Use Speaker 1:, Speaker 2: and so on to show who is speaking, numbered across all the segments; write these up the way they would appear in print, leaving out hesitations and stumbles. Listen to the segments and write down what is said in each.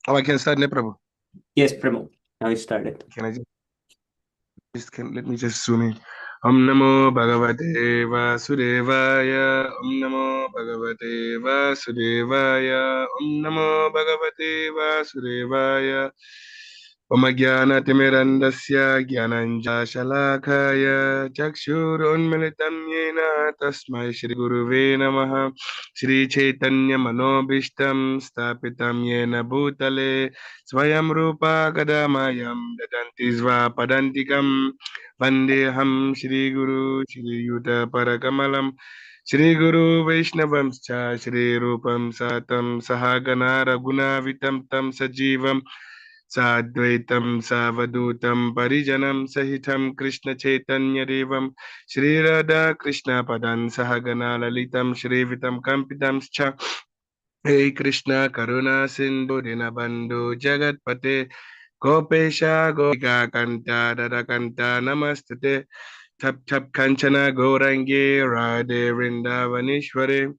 Speaker 1: Oh, I can start, ne, Prabhu?
Speaker 2: Yes, Prabhu. Now it started.
Speaker 1: Can I let me just zoom in. Om Namo Bhagavate Vasudevaya. Om Namo Bhagavate Vasudevaya. Om Namo Bhagavate Vasudevaya. Om Jnana-timirandasya Jnananjana-shalakaya Chakshurunmilitam Yena Tasmai Shri Guruve Namaha. Shri Chaitanya Manobishtam Stapitam Yena Bhutale Swayam Rupa Kadamayam Dadanti Padantikam Vandeham Shri Guru Shri Yuta Parakamalam Shri Guru Vaishnavam Shri Rupam Satam Sahagana Raguna Vitam Tam Sajivam Sadvaitam Savadutam Parijanam Sahitam Krishna Chaitanya Devam Shri Radha Krishna Padan Sahagana Lalitam Shri Vitam Kampitam Cha Hey Krishna Karuna Sindhu Dinabandhu Jagat Pate Gopesha Gopika Kanta Dada Kanta Namaste Tap Tap Kanchana Gourangi Radhe Vrindavanishware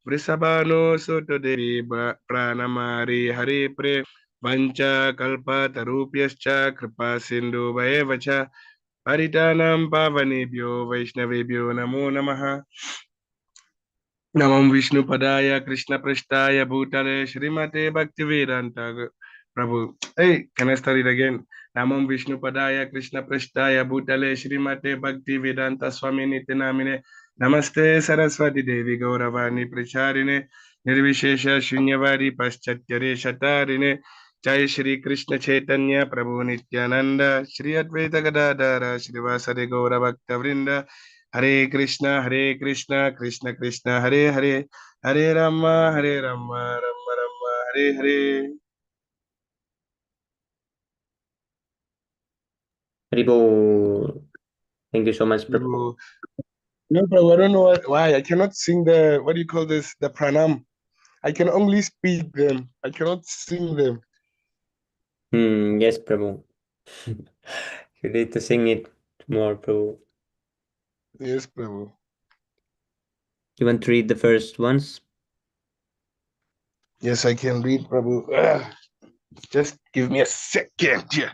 Speaker 1: Vrisabhano Suto Devi Pranamari Hari Pre Vancha Kalpa Tarupyascha Kripa Sindhu Vaevacha Paritanam Pavanebhyo Vaishnavebhyo Namo Namaha Namam Vishnu Padaya Krishna Prashtaya Bhutale Srimate Bhaktivedanta Prabhu. Hey, can I start it again? Namam Vishnu Padaya Krishna Prashtaya Bhutale Srimate Bhaktivedanta Swami Nityanamine Namaste Saraswati Devi Gauravani Pracharine Nirvishesha Shunyavadi Paschatya Shatarine Jai Shri Krishna Chaitanya Prabhu Nityananda Shri Advaita Gadadara Shri Vasari Gaura Bhakta Vrinda Hare Krishna, Krishna Krishna, Hare Hare, Hare Rama, Hare Rama, Rama Rama, Hare Hare.
Speaker 2: Prabhu, thank you so much, Prabhu.
Speaker 1: Prabhu. No, Prabhu, I don't know why. I cannot sing the, what do you call this? The pranam. I can only speak them. I cannot sing them.
Speaker 2: Yes, Prabhu. You need to sing it more, Prabhu.
Speaker 1: Yes, Prabhu.
Speaker 2: You want to read the first ones?
Speaker 1: Yes, I can read, Prabhu. Just give me a second here.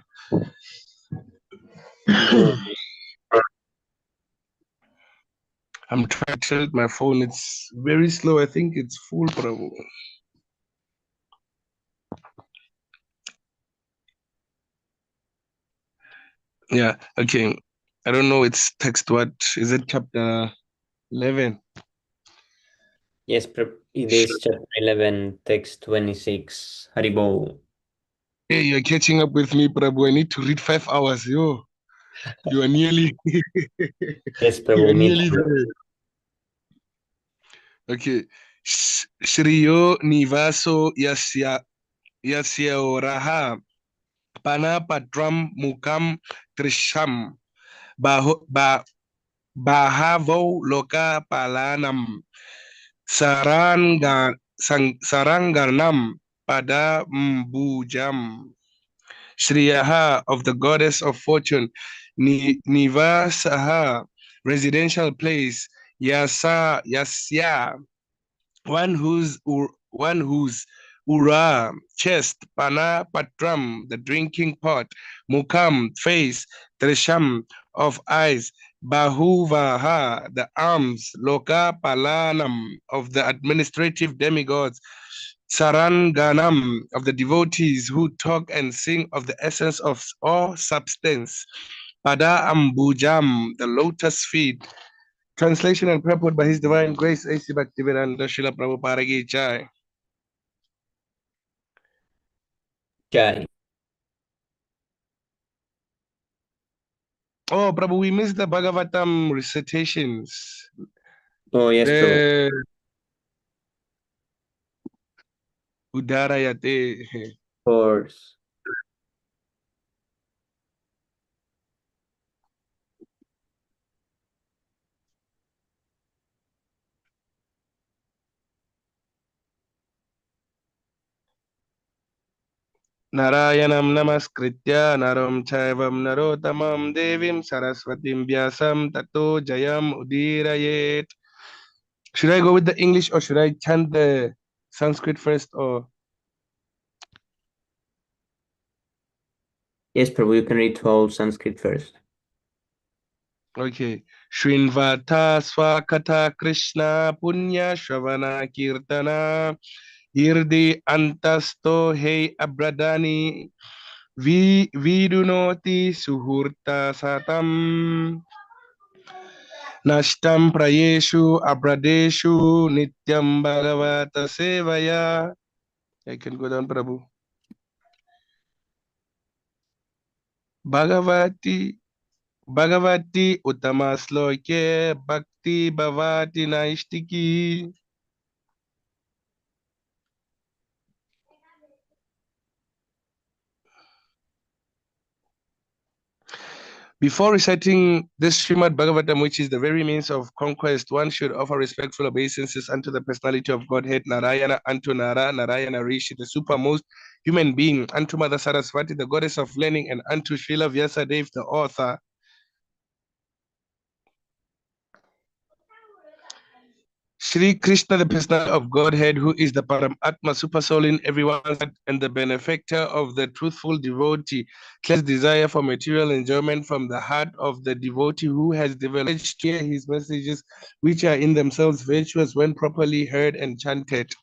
Speaker 1: I'm trying to tilt my phone. It's very slow. I think it's full, Prabhu. Yeah, okay. I don't know. It's text what? Is it chapter 11?
Speaker 2: Yes, it is chapter 11, text 26. Haribo.
Speaker 1: Hey, you're catching up with me, Prabhu. I need to read 5 hours. Yo, you are nearly,
Speaker 2: Yes,
Speaker 1: you
Speaker 2: Prabhu,
Speaker 1: are
Speaker 2: me
Speaker 1: nearly
Speaker 2: too.
Speaker 1: there. Okay. Shriyo nivaso yasya oraha pana patram mukam trisham bahavo loka palanam saranganam pada mbujam. Shriyaha of the goddess of fortune, Nivasaha, residential place, Yasya, one whose Ura, chest, Pana Patram, the drinking pot, Mukam, face, Trisham, of eyes, Bahuvaha, the arms, Loka Palanam, of the administrative demigods, Saranganam, of the devotees who talk and sing of the essence of all substance, Pada Ambujam, the lotus feet. Translation and purport by His Divine Grace A.C. Bhaktivedanta Srila Prabhupada Ki Jai.
Speaker 2: Jai.
Speaker 1: Oh, Prabhu, we missed the Bhagavatam recitations.
Speaker 2: Oh, yes, Prabhu.
Speaker 1: The Udarayate.
Speaker 2: Of course.
Speaker 1: Narayanam Namaskritya Naram Chaivam Narotamam Devim Saraswatim Vyasam Tato Jayam Udirayet. Should I go with the English or should I chant the Sanskrit first or
Speaker 2: Yes, Prabhu, you can read 12 Sanskrit first.
Speaker 1: Okay. Shrinvata Swakata Krishna Punya Shravana Kirtana Hirdi Antasto Hey Abradani Vidunoti Suhurta Satam Nashtam Prayeshu Abradeshu Nityam Bhagavata Sevaya. I can go down, Prabhu. Bhagavati Uttama Sloke Bhakti Bhavati Naishtiki. Before reciting this Śrīmad-Bhāgavatam, which is the very means of conquest, one should offer respectful obeisances unto the personality of Godhead, Narayana, unto Narayana Rishi, the supermost human being, unto Mother Saraswati, the goddess of learning, and unto Srila Vyasadeva, the author. Shri Krishna, the personality of Godhead, who is the Paramatma, super soul in everyone's heart, and the benefactor of the truthful devotee, clears desire for material enjoyment from the heart of the devotee who has developed to hear his messages, which are in themselves virtuous when properly heard and chanted.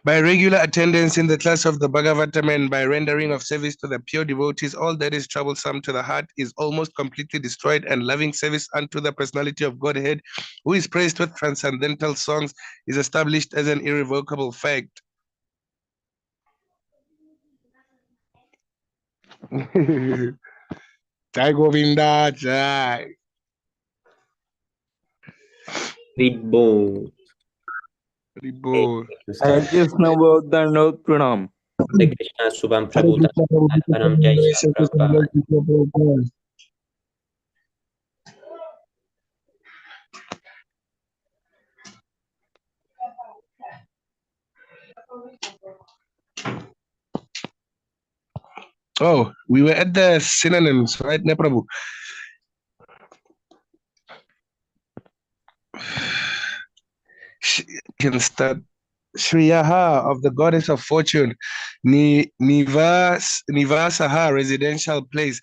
Speaker 1: By regular attendance in the class of the Bhagavatam and by rendering of service to the pure devotees, all that is troublesome to the heart is almost completely destroyed, and loving service unto the personality of Godhead, who is praised with transcendental songs, is established as an irrevocable fact. Jai Govinda, Jai.
Speaker 2: Ribbo.
Speaker 1: Ribbo.
Speaker 3: Hare Krishna Bodhanot Pranam.
Speaker 2: Hare Krishna Subham
Speaker 1: Hare
Speaker 2: Prabhu
Speaker 1: Krishna,
Speaker 2: Param Jai Shri Prabhupada.
Speaker 1: Oh, we were at the synonyms, right, ne Prabhu? Can start. Shriyaha of the goddess of fortune, Nivasaha, residential place,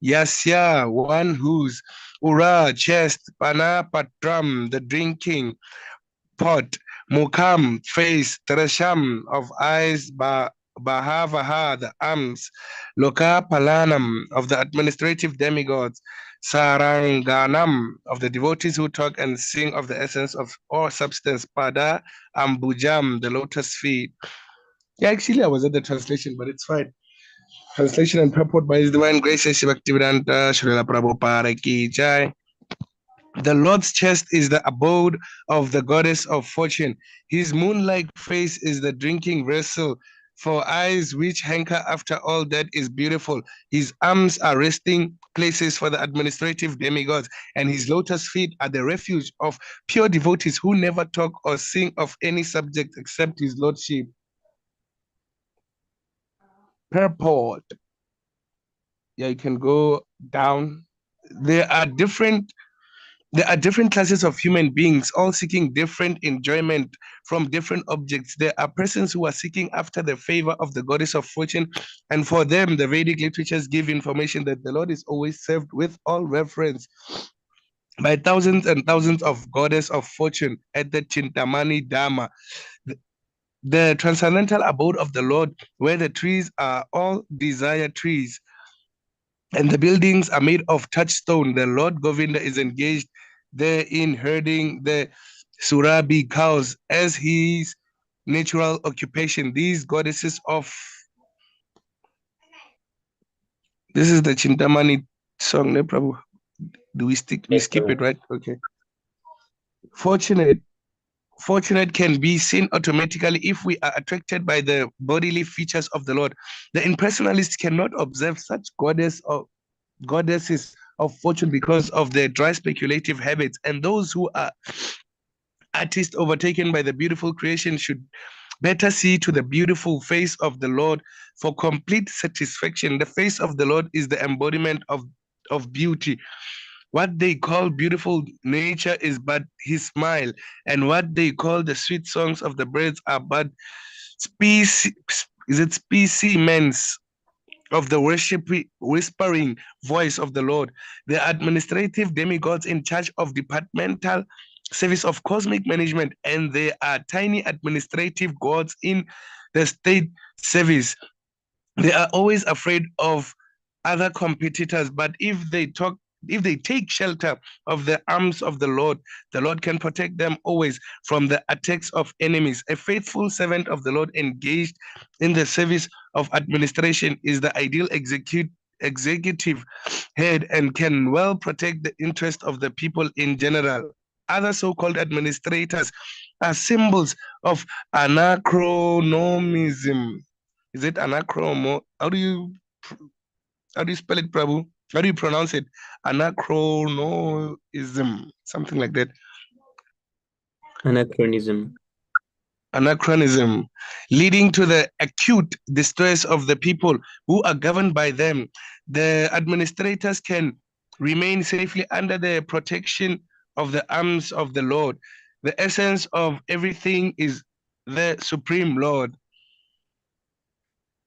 Speaker 1: Yasya, one whose, Ura, chest, Pana, Patram, the drinking pot, Mukam, face, Trasham, of eyes, Bahavaha, the arms, Loka Palanam, of the administrative demigods, Saranganam, of the devotees who talk and sing of the essence of all substance, Pada, Ambujam, the lotus feet. Yeah, actually, I was at the translation, but it's fine. Translation and purport by His Divine Grace, Bhaktivedanta Srila Prabhupada Ki Jai. The Lord's chest is the abode of the goddess of fortune. His moon-like face is the drinking vessel for eyes which hanker after all that is beautiful. His arms are resting places for the administrative demigods, and his lotus feet are the refuge of pure devotees who never talk or sing of any subject except his lordship. Purport. Yeah, you can go down. There are different classes of human beings, all seeking different enjoyment from different objects. There are persons who are seeking after the favor of the goddess of fortune, and for them, the Vedic literatures give information that the Lord is always served with all reverence by thousands and thousands of goddess of fortune at the Chintamani Dhamma, the transcendental abode of the Lord, where the trees are all desire trees and the buildings are made of touchstone. The Lord Govinda is engaged there in herding the Surabi cows as his natural occupation. These goddesses of this is the Chintamani song, ne Prabhu? Do we skip it, right? Okay. Fortunate can be seen automatically if we are attracted by the bodily features of the Lord. The impersonalists cannot observe such goddesses of fortune because of their dry speculative habits, and those who are artists overtaken by the beautiful creation should better see to the beautiful face of the Lord for complete satisfaction. The face of the Lord is the embodiment of beauty. What they call beautiful nature is but his smile, and what they call the sweet songs of the birds are but specimens of the whispering voice of the Lord. The administrative demigods in charge of departmental service of cosmic management, and they are tiny administrative gods in the state service. They are always afraid of other competitors, but if they take shelter of the arms of the Lord can protect them always from the attacks of enemies. A faithful servant of the Lord engaged in the service of administration is the ideal executive head and can well protect the interest of the people in general. Other so-called administrators are symbols of anachronism. Is it anachromo? How do you spell it, Prabhu? How do you pronounce it? Anachronism, something like that.
Speaker 2: Anachronism.
Speaker 1: Anachronism, leading to the acute distress of the people who are governed by them. The administrators can remain safely under the protection of the arms of the Lord. The essence of everything is the Supreme Lord.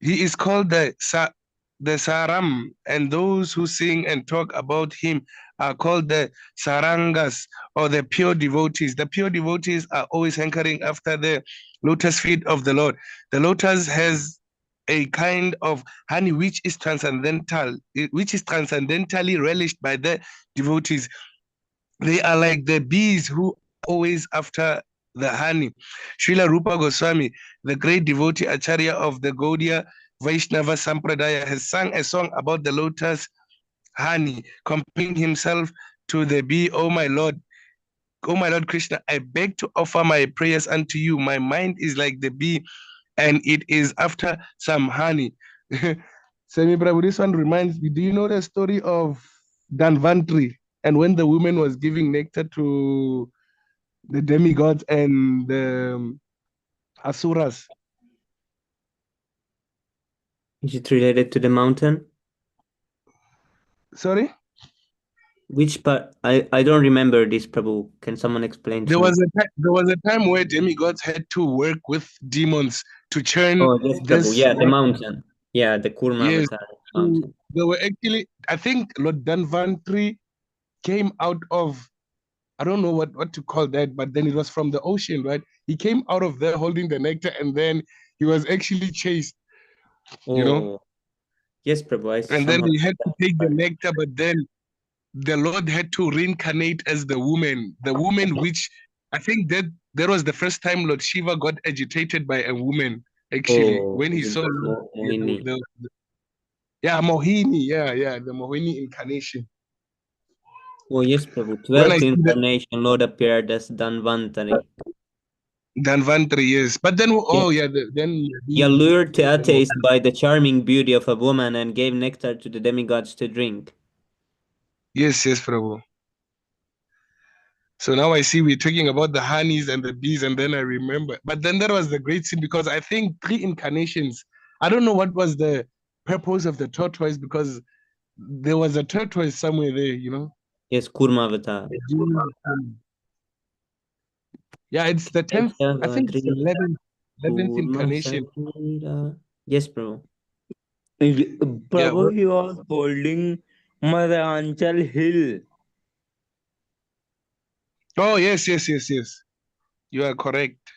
Speaker 1: He is called the Saram, and those who sing and talk about him are called the Sarangas, or the pure devotees. The pure devotees are always hankering after the lotus feet of the Lord. The lotus has a kind of honey which is transcendentally relished by the devotees. They are like the bees who always after the honey. Srila Rupa Goswami, the great devotee Acharya of the Gaudiya Vaishnava Sampradaya, has sung a song about the lotus honey, comparing himself to the bee. Oh my Lord Krishna, I beg to offer my prayers unto you. My mind is like the bee, and it is after some honey. Semi Prabhu, this one reminds me, do you know the story of Dhanvantri? And when the woman was giving nectar to the demigods and the asuras.
Speaker 2: Is it related to the mountain?
Speaker 1: Sorry?
Speaker 2: Which part? I don't remember this, Prabhu. Can someone explain to me?
Speaker 1: There was a time where demigods had to work with demons to churn
Speaker 2: Oh, yes, Prabhu. Yeah, the mountain. Yeah, the Kurma
Speaker 1: Yes,
Speaker 2: avatar mountain.
Speaker 1: they were actually, I think Lord Dhanvantri came out of, I don't know what to call that, but then it was from the ocean, right? He came out of there holding the nectar, and then he was actually chased, you know?
Speaker 2: Yes, Prabhu.
Speaker 1: And then he had to take the nectar, but then the Lord had to reincarnate as the woman which I think that was the first time Lord Shiva got agitated by a woman, actually, when he saw
Speaker 2: Mohini.
Speaker 1: Mohini, the Mohini incarnation.
Speaker 2: Oh, yes, Prabhu. 12th incarnation, Lord appeared as Dhanvantari.
Speaker 1: Dhanvantari, yes. But then, then
Speaker 2: he allured to atheists by the charming beauty of a woman and gave nectar to the demigods to drink.
Speaker 1: Yes, Prabhu. So now I see we're talking about the honeys and the bees, and then I remember. But then that was the great scene, because I think 3 incarnations. I don't know what was the purpose of the tortoise, because there was a tortoise somewhere there, you know?
Speaker 2: Yes, Kurma avatar.
Speaker 1: Yeah, it's the 10th. I think it's the 11th incarnation.
Speaker 2: Yes, bro.
Speaker 3: Prabhu, he was holding Madhanchal Hill.
Speaker 1: Oh, yes. You are correct.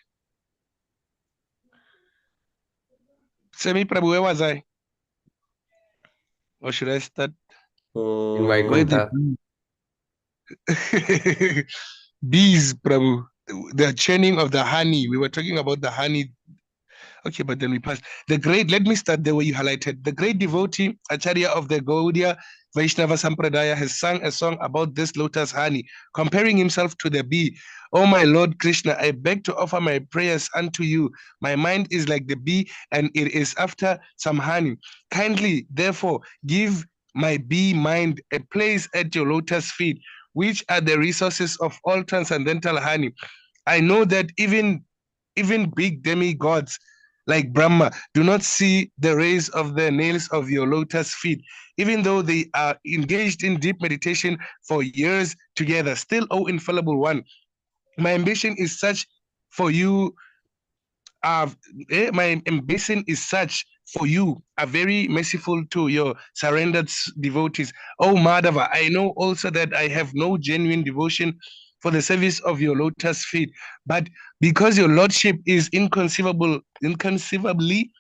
Speaker 1: Semi Prabhu, where was I? Or should I start?
Speaker 2: Oh.
Speaker 1: Bees, Prabhu. The churning of the honey. We were talking about the honey. Okay, but then we passed. Let me start the way you highlighted. The great devotee, Acharya of the Gaudiya Vaishnava Sampradaya, has sung a song about this lotus honey, comparing himself to the bee. Oh, my Lord Krishna, I beg to offer my prayers unto you. My mind is like the bee, and it is after some honey. Kindly, therefore, give my bee mind a place at your lotus feet, which are the resources of all transcendental honey. I know that even big demigods like Brahma do not see the rays of the nails of your lotus feet, even though they are engaged in deep meditation for years together. Still, oh infallible one, my ambition is such for you. My ambition is such for you are very merciful to your surrendered devotees. Oh Madhava, I know also that I have no genuine devotion for the service of your lotus feet, but because your lordship is inconceivably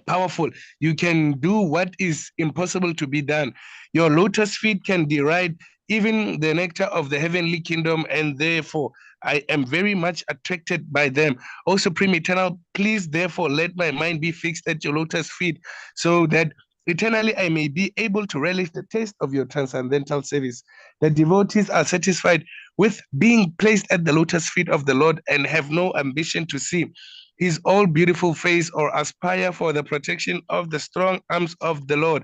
Speaker 1: powerful, you can do what is impossible to be done. Your lotus feet can deride even the nectar of the heavenly kingdom, and therefore I am very much attracted by them. O Supreme Eternal, please therefore let my mind be fixed at your lotus feet, so that eternally I may be able to relish the taste of your transcendental service. The devotees are satisfied with being placed at the lotus feet of the Lord and have no ambition to see his all beautiful face or aspire for the protection of the strong arms of the Lord.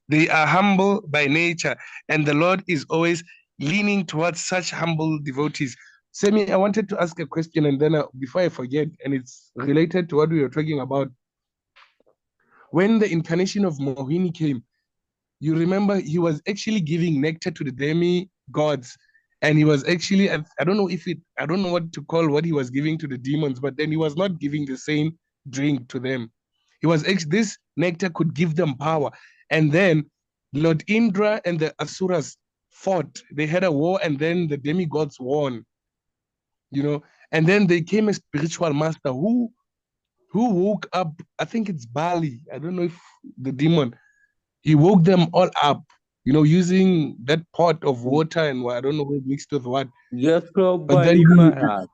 Speaker 1: They are humble by nature, and the Lord is always leaning towards such humble devotees. Semi, I wanted to ask a question, and then before I forget, and it's related to what we were talking about. When the incarnation of Mohini came, you remember he was actually giving nectar to the demigods, and he was actually, I don't know I don't know what to call what he was giving to the demons, but then he was not giving the same drink to them. He was actually, this nectar could give them power. And then Lord Indra and the Asuras fought. They had a war, and then the demigods won, you know. And then they came a spiritual master who woke up, I think it's Bali, I don't know if the demon, he woke them all up, you know, using that pot of water and I don't know what mixed with what.
Speaker 3: Yes, Lord
Speaker 1: But then
Speaker 3: Bali Maharaj.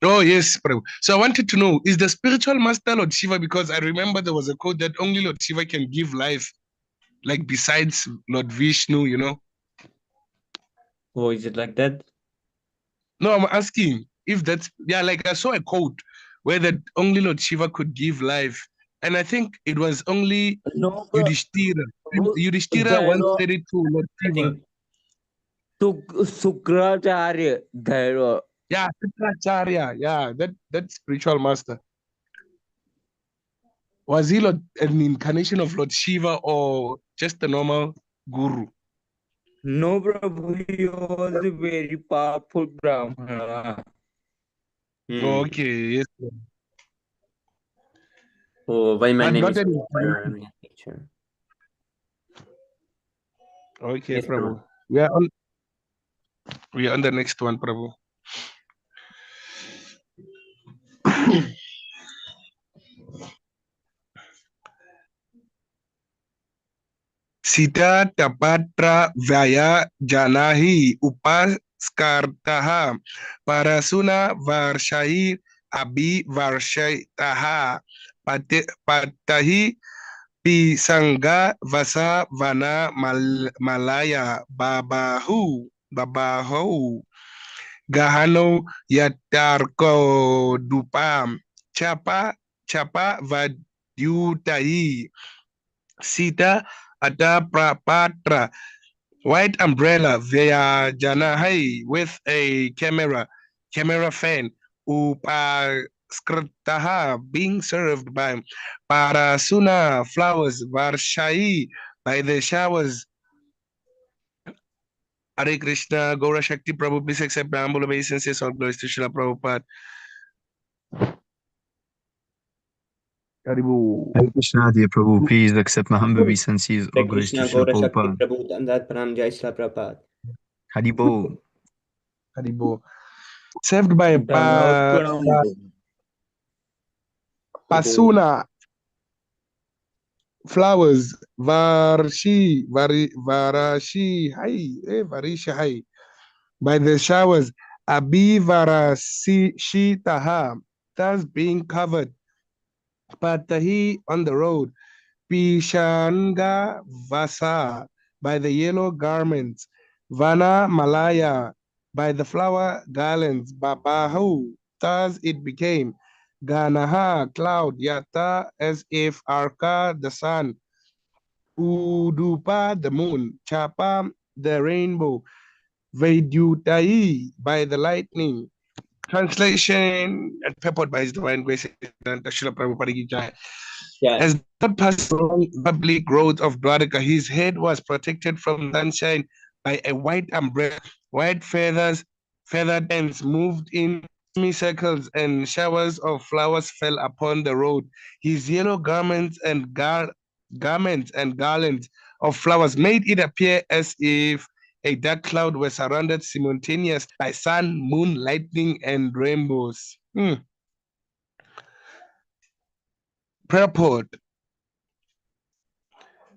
Speaker 1: oh yes, Prabhu. So I wanted to know, is the spiritual master Lord Shiva? Because I remember there was a quote that only Lord Shiva can give life, like besides Lord Vishnu, you know.
Speaker 3: Oh, is it like that?
Speaker 1: No, I'm asking if that's, yeah, like I saw a quote where that only Lord Shiva could give life. And I think it was only
Speaker 3: No, bro.
Speaker 1: Yudhishthira. Yudhishthira once said it to Lord
Speaker 2: I
Speaker 1: Shiva.
Speaker 2: think
Speaker 3: Sukracharya, Dhairo.
Speaker 1: Yeah, Shukracharya. Yeah, that spiritual master. Was he an incarnation of Lord Shiva or just a normal guru?
Speaker 3: No, Prabhu, he was a very powerful Brahmana.
Speaker 1: Okay, yes.
Speaker 2: Oh, why my
Speaker 1: But
Speaker 2: name
Speaker 1: not
Speaker 2: is
Speaker 1: an
Speaker 2: picture.
Speaker 1: Okay,
Speaker 2: Yes,
Speaker 1: Prabhu.
Speaker 2: Prabhu.
Speaker 1: We are on the next one, Prabhu. Sita tapatra vaya janahi upaskartaha parasuna varshai abi varshaitaha patahi pisanga vasa vana malaya babahu gahano yatarko dupam chapa vadyutai sita ada prapatra white umbrella via janahai with a camera fan upaskritaha being served by parasuna flowers varshai by the showers. Hare Krishna, Gaura Shakti Prabhu, please accept my humble obeisances. All glories to Srila Prabhupada. Haribo.
Speaker 4: Hare Krishna, dear Prabhu, please accept my humble obeisances. All
Speaker 2: Hare
Speaker 4: glories to
Speaker 2: Krishna,
Speaker 4: Srila
Speaker 2: Gaura Shakti
Speaker 4: Prabhupada.
Speaker 2: Prabhu, Dandat Pranam, Jai Srila Prabhupada.
Speaker 4: Haribo.
Speaker 1: Haribo. Served by Pasuna flowers Varishi Hai by the showers Abi Varashitaha, thus being covered Patahi on the road Pishanga Vasa by the yellow garments Vana Malaya by the flower garlands Babahu, thus it became Ganaha, cloud, Yata, as if Arka, the sun, Udupa, the moon, Chapa, the rainbow, Vedyutai, by the lightning. Translation and purport by His Divine Grace, Srila Prabhupada Ki Jai. As God passed along the public road of Dwarka, his head was protected from sunshine by a white umbrella. White feathered ends moved in semicircles and showers of flowers fell upon the road. His yellow garments and garlands of flowers made it appear as if a dark cloud was surrounded simultaneously by sun, moon, lightning, and rainbows. Purport.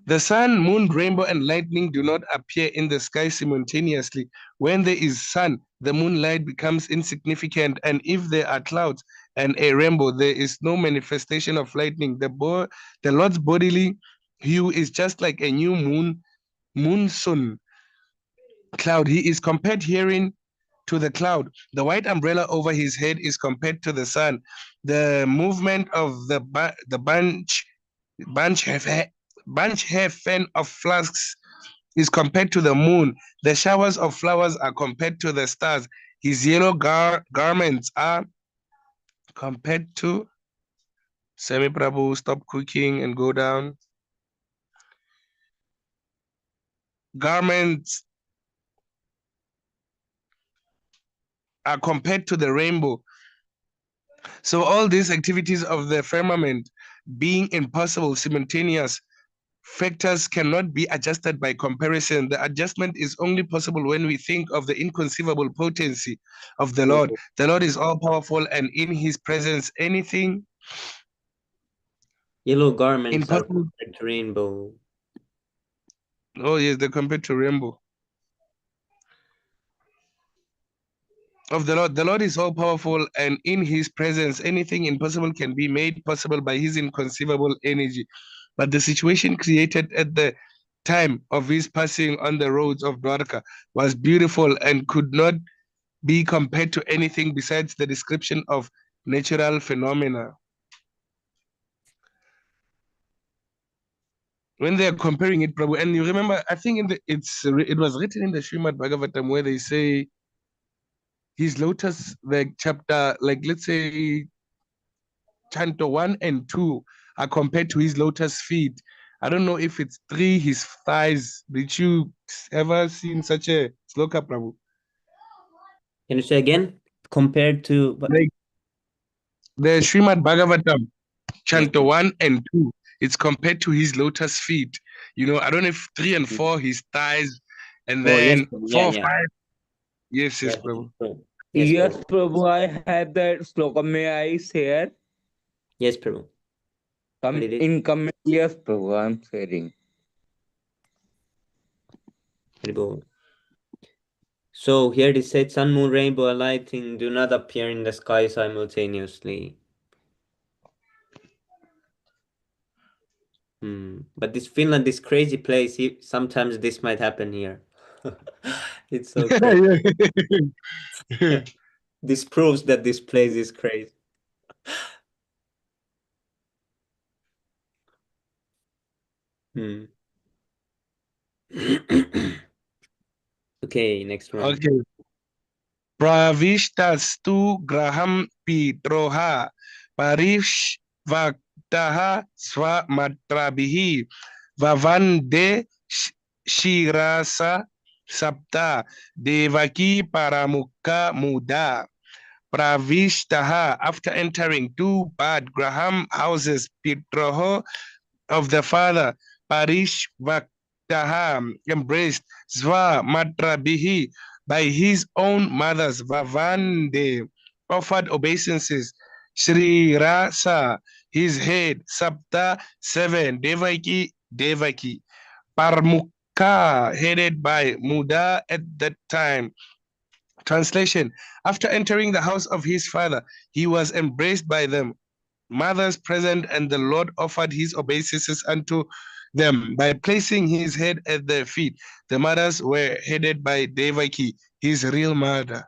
Speaker 1: The sun, moon, rainbow, and lightning do not appear in the sky simultaneously. When there is sun, the moonlight becomes insignificant, and if there are clouds and a rainbow, there is no manifestation of lightning. The Lord's bodily hue is just like a new moon-sun cloud. He is compared herein to the cloud. The white umbrella over his head is compared to the sun. The movement of the bunch hair fan of flasks is compared to the moon. The showers of flowers are compared to the stars. His yellow garments are compared to Semi Prabhu, stop cooking and go down. Garments are compared to the rainbow. So all these activities of the firmament being impossible, simultaneous, factors cannot be adjusted by comparison. The adjustment is only possible when we think of the inconceivable potency of the Lord. The Lord is all powerful, and in his presence, anything.
Speaker 2: Yellow garments are compared to rainbow.
Speaker 1: Oh, yes, they're compared to rainbow. Of the Lord. The Lord is all powerful, and in his presence, anything impossible can be made possible by his inconceivable energy. But the situation created at the time of his passing on the roads of Dwarka was beautiful and could not be compared to anything besides the description of natural phenomena. When they are comparing it, Prabhu, and you remember, I think it was written in the Śrīmad-Bhāgavatam where they say his lotus, like chapter, like let's say Canto 1 and 2 are compared to his lotus feet. I don't know if it's 3, his thighs. Did you ever seen such a sloka, Prabhu?
Speaker 2: Can you say again? Compared to
Speaker 1: like the Śrīmad-Bhāgavatam, Canto 1 and 2, it's compared to his lotus feet. You know, I don't know if 3 and 4, his thighs, and then 4, 5. Yes, Prabhu.
Speaker 3: Yes, Prabhu, I have that sloka. May I share?
Speaker 2: Yes, Prabhu.
Speaker 3: In comment, yes, Prabhu, I'm sharing.
Speaker 2: So here it said sun, moon, rainbow, and lightning do not appear in the sky simultaneously. But this Finland is crazy place. Sometimes this might happen here. It's so crazy. This proves that this place is crazy. Okay, next one.
Speaker 1: Okay. Pravishtastu graham pitroha parishvaktaha swamatrabihi vavande shirasa sapta devaki paramukha muda. Pravishtaha, after entering 2 bad graham houses, pitroho of the father, parishvaktaha, embraced, sva matrabihi, by his own mothers, Vavande, offered obeisances, Shri Rasa, his head, Sapta, 7, Devaki, Parmukha, headed by Muda at that time. Translation: after entering the house of his father, he was embraced by them, mothers present, and the Lord offered his obeisances unto them by placing his head at their feet. The mothers were headed by Devaki, his real mother.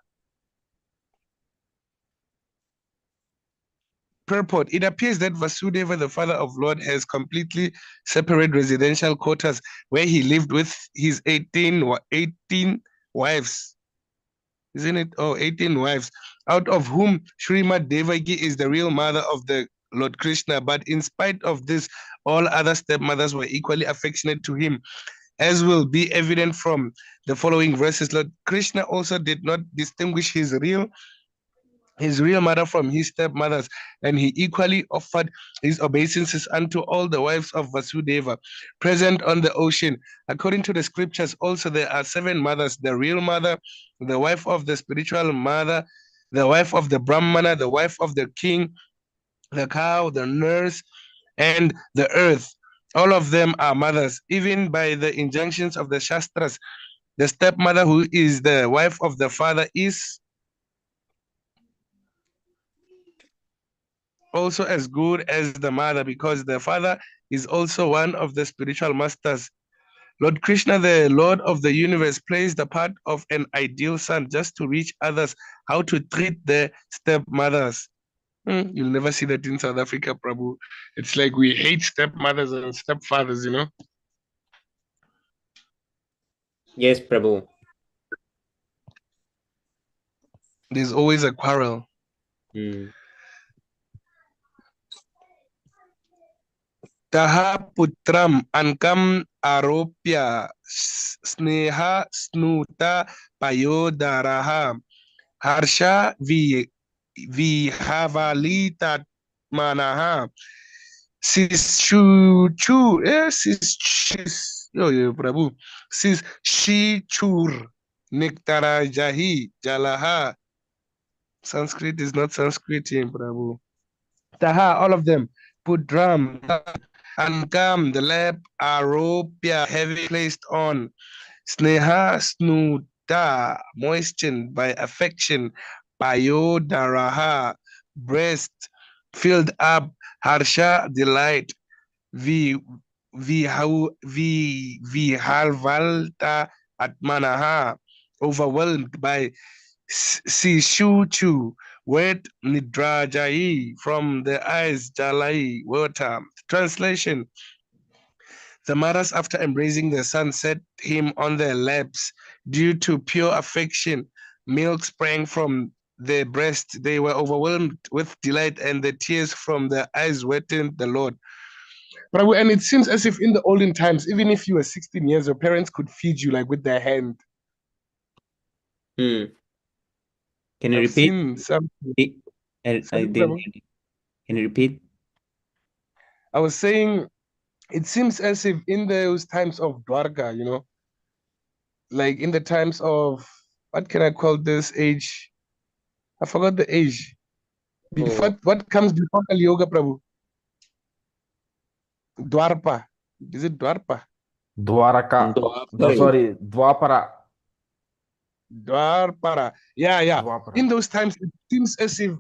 Speaker 1: Purport: it appears that Vasudeva, the father of Lord, has completely separate residential quarters where he lived with his 18 wives. Isn't it? Oh, 18 wives, out of whom Srimad Devaki is the real mother of the Lord Krishna. But in spite of this, all other stepmothers were equally affectionate to him, as will be evident from the following verses. Lord Krishna also did not distinguish his real his real mother from his stepmothers, and he equally offered his obeisances unto all the wives of Vasudeva present on the ocean. According to the scriptures, also there are 7 mothers: the real mother, the wife of the spiritual mother, the wife of the Brahmana, the wife of the king, the cow, the nurse, and the earth. All of them are mothers, even by the injunctions of the Shastras. The stepmother, who is the wife of the father, is also as good as the mother, because the father is also one of the spiritual masters. Lord Krishna, the Lord of the universe, plays the part of an ideal son just to teach others how to treat their stepmothers. You'll never see that in South Africa, Prabhu. It's like we hate stepmothers and stepfathers, you know?
Speaker 2: Yes, Prabhu.
Speaker 1: There's always a quarrel. Taha putram ankam aropya sneha snuta payodaraha harsha vihavalita manaha sishuchu yo Prabhu sis shichur niktarajahi jalaha. Sanskrit is not Sanskrit here, Prabhu. Taha, all of them. Pudram, Ankam, the lap, Aropya, heavy placed on. Sneha, snuta, moistened by affection. Payodaraha, breast, filled up. Harsha, delight. Vi, Vihalvalta, Atmanaha, overwhelmed by Sishuchu, wet Nidrajai, from the eyes Jalai, water. Translation: the mothers, after embracing their son, set him on their laps. Due to pure affection, milk sprang from their breast. They were overwhelmed with delight, and the tears from their eyes wetted the Lord. Prabhu, and it seems as if in the olden times, even if you were 16 years, your parents could feed you like with their hand.
Speaker 2: Can you
Speaker 1: I've
Speaker 2: repeat?
Speaker 1: seen some.
Speaker 2: I
Speaker 1: Sorry,
Speaker 2: didn't.
Speaker 1: Prabhu?
Speaker 2: Can you repeat?
Speaker 1: I was saying, it seems as if in those times of Dwarka, you know, like in the times of, what can I call this age? I forgot the age. Before, what comes before Kali Yoga, Prabhu? Dwarpa. Is it Dwarpa?
Speaker 5: Dwaraka.
Speaker 2: Dwapara.
Speaker 5: Sorry, Dwapara.
Speaker 1: Dwarpara. Yeah, yeah.
Speaker 5: Dwapara.
Speaker 1: In those times, it seems as if,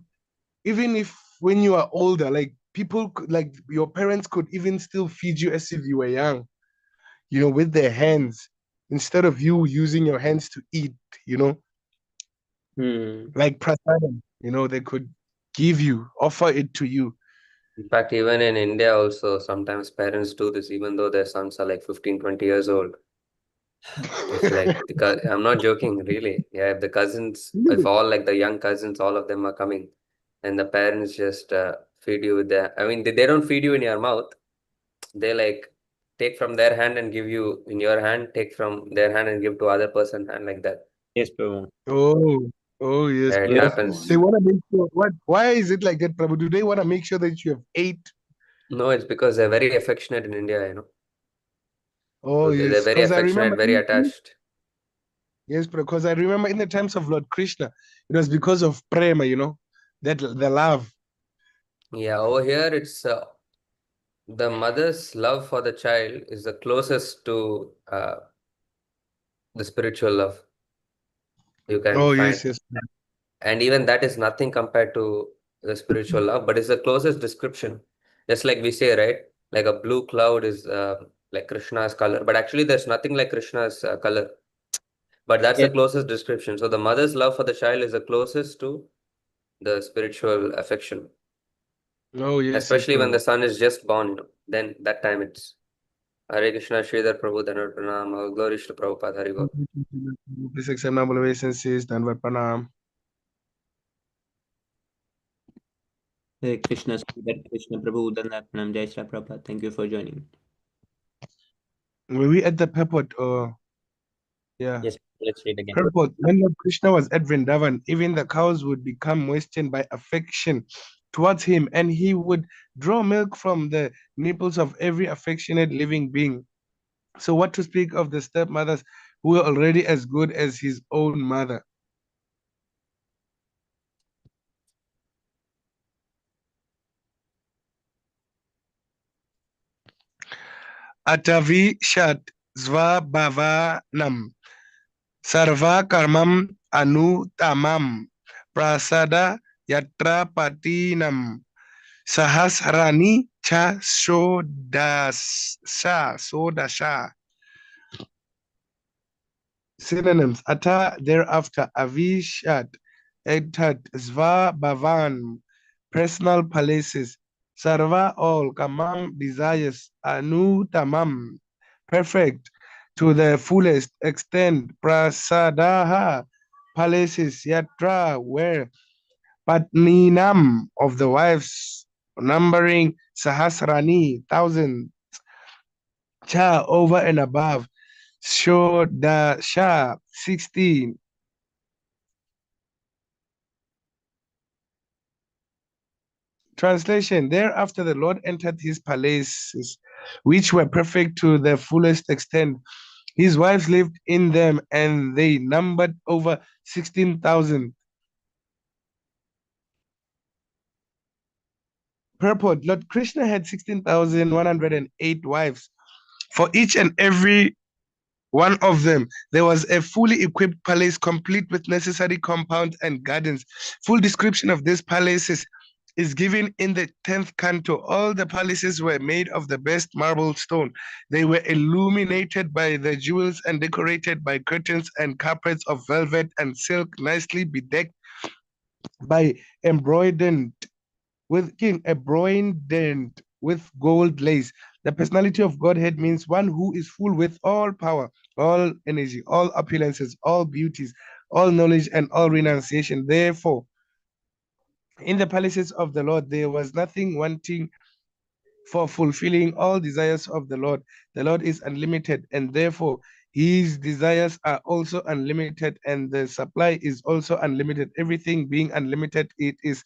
Speaker 1: even if when you are older, like people could, like your parents could even still feed you as if you were young, you know, with their hands, instead of you using your hands to eat, you know, like prasadam, you know, they could offer it to you.
Speaker 6: In fact, even in India also, sometimes parents do this, even though their sons are like 15, 20 years old. It's like, I'm not joking, really. Yeah, if the cousins, if all like the young cousins, all of them are coming, and the parents just feed you with their, I mean, they don't feed you in your mouth. They like take from their hand and give you in your hand, take from their hand and give to other person hand, like that.
Speaker 2: Yes, Prabhu.
Speaker 1: Oh yes,
Speaker 6: Yeah, it
Speaker 1: Prabhu.
Speaker 6: happens.
Speaker 1: They want to make sure, why is it like that, Prabhu? Do they want to make sure that you have ate?
Speaker 6: No, it's because they're very affectionate in India, you know.
Speaker 1: Oh
Speaker 6: They're
Speaker 1: yes,
Speaker 6: very
Speaker 1: because I
Speaker 6: affectionate,
Speaker 1: remember
Speaker 6: very attached.
Speaker 1: yes, because I remember in the times of Lord Krishna, it was because of prema, you know, that the love.
Speaker 6: Yeah, over here it's the mother's love for the child is the closest to the spiritual love you can
Speaker 1: Oh
Speaker 6: find.
Speaker 1: yes.
Speaker 6: And even that is nothing compared to the spiritual love, but it's the closest description. Just like we say, right? Like a blue cloud is like Krishna's color, but actually there's nothing like Krishna's color. But that's the
Speaker 2: Yes.
Speaker 6: closest description. So the mother's love for the child is the closest to the spiritual affection.
Speaker 1: Oh yes,
Speaker 6: Especially when the
Speaker 1: Prabhu.
Speaker 6: son is just born, you know, then that time it's Hare Krishna, Sridhar Prabhu, Dhanur Pranam, all glories to Prabhupada, Hari Bol.
Speaker 1: Please accept my obeisances, Danvat Pranam.
Speaker 2: Hare Krishna, Hare Krishna, Prabhu, Pranam, Jai Shri Prabhupada. Thank you for joining.
Speaker 1: Were we at the purport or? Yeah.
Speaker 2: Yes, let's read again.
Speaker 1: Purport. When Lord Krishna was at Vrindavan, even the cows would become moistened by affection towards him, and he would draw milk from the nipples of every affectionate living being. So, what to speak of the stepmothers who were already as good as his own mother? Atavi Shat Svabhavanam Sarva Karmam Anu Tamam Prasada Yatra Patinam Sahasrani Cha Sodasha. Synonyms: Ata, thereafter, Avishat, entered, Sva Bhavan, personal palaces, Sarva, all, Kamam, desires, Anu Tamam, perfect, to the fullest extent, Prasadaha, palaces, Yatra, where, Patninam, of the wives, numbering Sahasrani, thousand, Cha, over and above, Shodasha, 16. Translation: Thereafter the Lord entered his palaces, which were perfect to the fullest extent. His wives lived in them, and they numbered over 16,000. Purport: Lord Krishna had 16,108 wives. For each and every one of them, there was a fully equipped palace complete with necessary compounds and gardens. Full description of these palaces is given in the 10th canto. All the palaces were made of the best marble stone. They were illuminated by the jewels and decorated by curtains and carpets of velvet and silk, nicely bedecked by embroidered with gold lace. The personality of Godhead means one who is full with all power, all energy, all opulences, all beauties, all knowledge, and all renunciation. Therefore, in the palaces of the Lord, there was nothing wanting for fulfilling all desires of the Lord. The Lord is unlimited, and therefore his desires are also unlimited, and the supply is also unlimited. Everything being unlimited, it is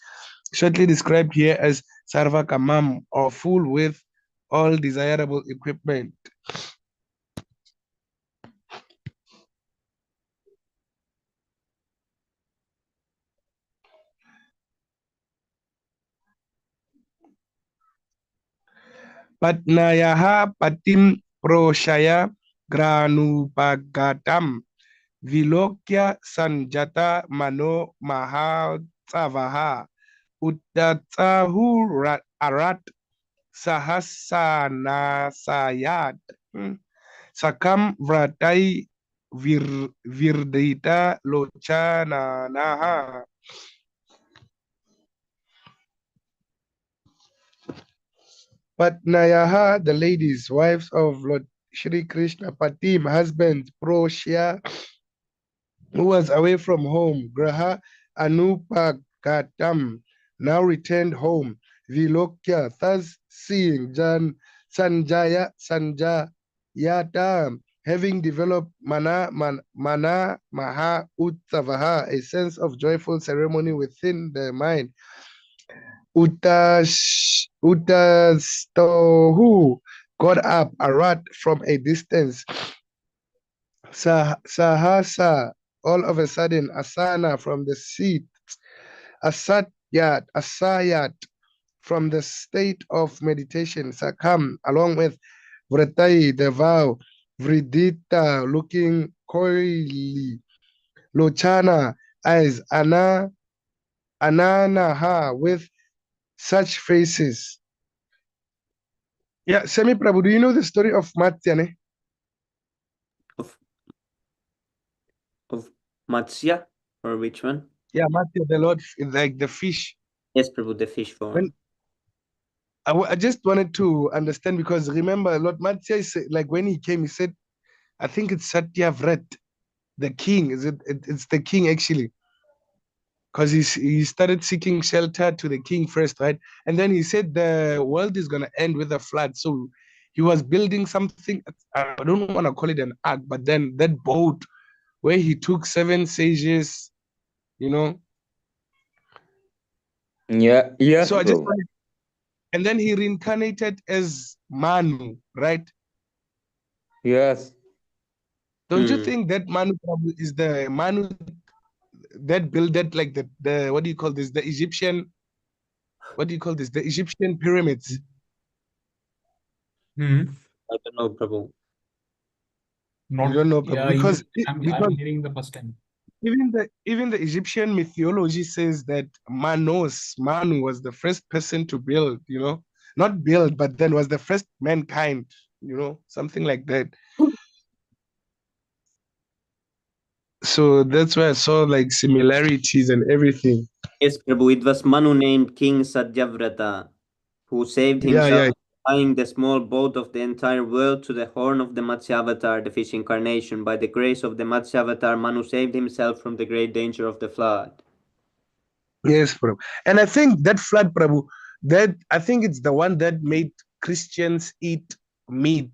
Speaker 1: shortly described here as Sarva Kamam, or full with all desirable equipment. Patnayaha patim proshaya granupagatam vilokya sanjata mano mahatsavaha uttatsahu arat sahasanasayat sakam vratai virdita lochananaha. Patnayaha, the ladies, wives of Lord Shri Krishna, Patim, husband, Proshya, who was away from home, Graha Anupagatam, now returned home, Vilokya, thus seeing Sanjayata, having developed Maha Utsavaha, a sense of joyful ceremony within the mind. Utastohu got up, Arat, from a distance. Sahasa, all of a sudden, Asana, from the seat. Asayat, from the state of meditation. Sakam, along with Vratai, the vow. Vridita, looking coyly. Lochana, eyes. Ananaha, with such faces. Yeah, Semi Prabhu, do you know the story of Matyane?
Speaker 2: Of Matsya, or which one?
Speaker 1: Yeah, Matya, the Lord, like the fish.
Speaker 2: Yes, Prabhu, the fish form.
Speaker 1: I just wanted to understand, because remember, Lord Matsya is like, when he came, he said, I think it's Satyavrat, the king. It's the king actually, because he started seeking shelter to the king first, right? And then he said the world is gonna end with a flood. So he was building something. I don't want to call it an ark, but then that boat where he took 7 sages, you know.
Speaker 3: Yeah, yes,
Speaker 1: So I just
Speaker 3: Prabhu.
Speaker 1: wanted, and then he reincarnated as Manu, right?
Speaker 3: Yes.
Speaker 1: Don't you
Speaker 2: Hmm.
Speaker 1: think that Manu Prabhu is the Manu that built that, like the what do you call this? The Egyptian, what do you call this? The Egyptian pyramids.
Speaker 7: Hmm.
Speaker 2: I don't know, Prabhu.
Speaker 1: You
Speaker 7: Not,
Speaker 1: don't know,
Speaker 7: yeah,
Speaker 1: Prabhu, because
Speaker 7: I'm
Speaker 1: because
Speaker 7: hearing the first time.
Speaker 1: even the Egyptian mythology says that Manu was the first person to build, you know, not build, but then was the first mankind, you know, something like that. So that's why I saw like similarities and everything.
Speaker 2: Yes, Prabhu, it was Manu named King Satyavrata who saved
Speaker 1: Yeah,
Speaker 2: himself
Speaker 1: yeah.
Speaker 2: by tying the small boat of the entire world to the horn of the Matsyavatar, the fish incarnation. By the grace of the Matsyavatar, Manu saved himself from the great danger of the flood.
Speaker 1: Yes, Prabhu. And I think that flood, Prabhu, that I think it's the one that made Christians eat meat.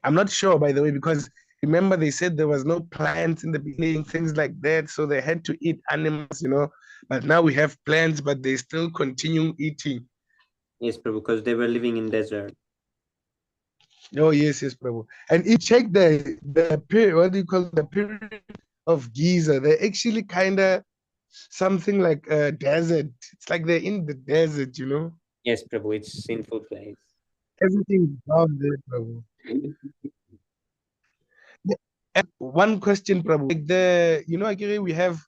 Speaker 1: I'm not sure, by the way, because remember they said there was no plants in the beginning, things like that, so they had to eat animals, you know. But now we have plants, but they still continue eating.
Speaker 2: Yes, Prabhu, because they were living in desert.
Speaker 1: Oh yes, yes, Prabhu. And if check the period, what do you call the period of Giza? They're actually kind of something like a desert. It's like they're in the desert, you know.
Speaker 2: Yes, Prabhu, it's sinful place.
Speaker 1: Everything down there, Prabhu. Yeah, and one question, Prabhu. Like the, you know, actually we have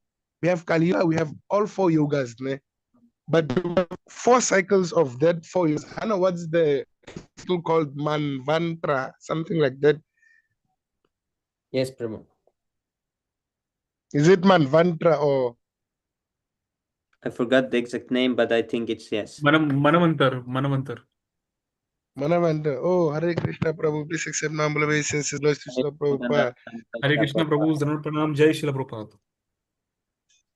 Speaker 1: Kali Yuga, we have all 4 yogas, ne? But we have 4 cycles of that 4 years. I don't know what's the still called Manvantra, something like that.
Speaker 2: Yes, Prabhu.
Speaker 1: Is it Manvantra or
Speaker 2: I forgot the exact name, but I think it's yes.
Speaker 7: Manavantar.
Speaker 1: Manavanta? Oh, Hare Krishna, Prabhu. Please accept my humble obeisances, Lord Srila Prabhupada.
Speaker 7: Hare Krishna Prabhu, Dhanur Pranam, Jai Shila Prabhupada.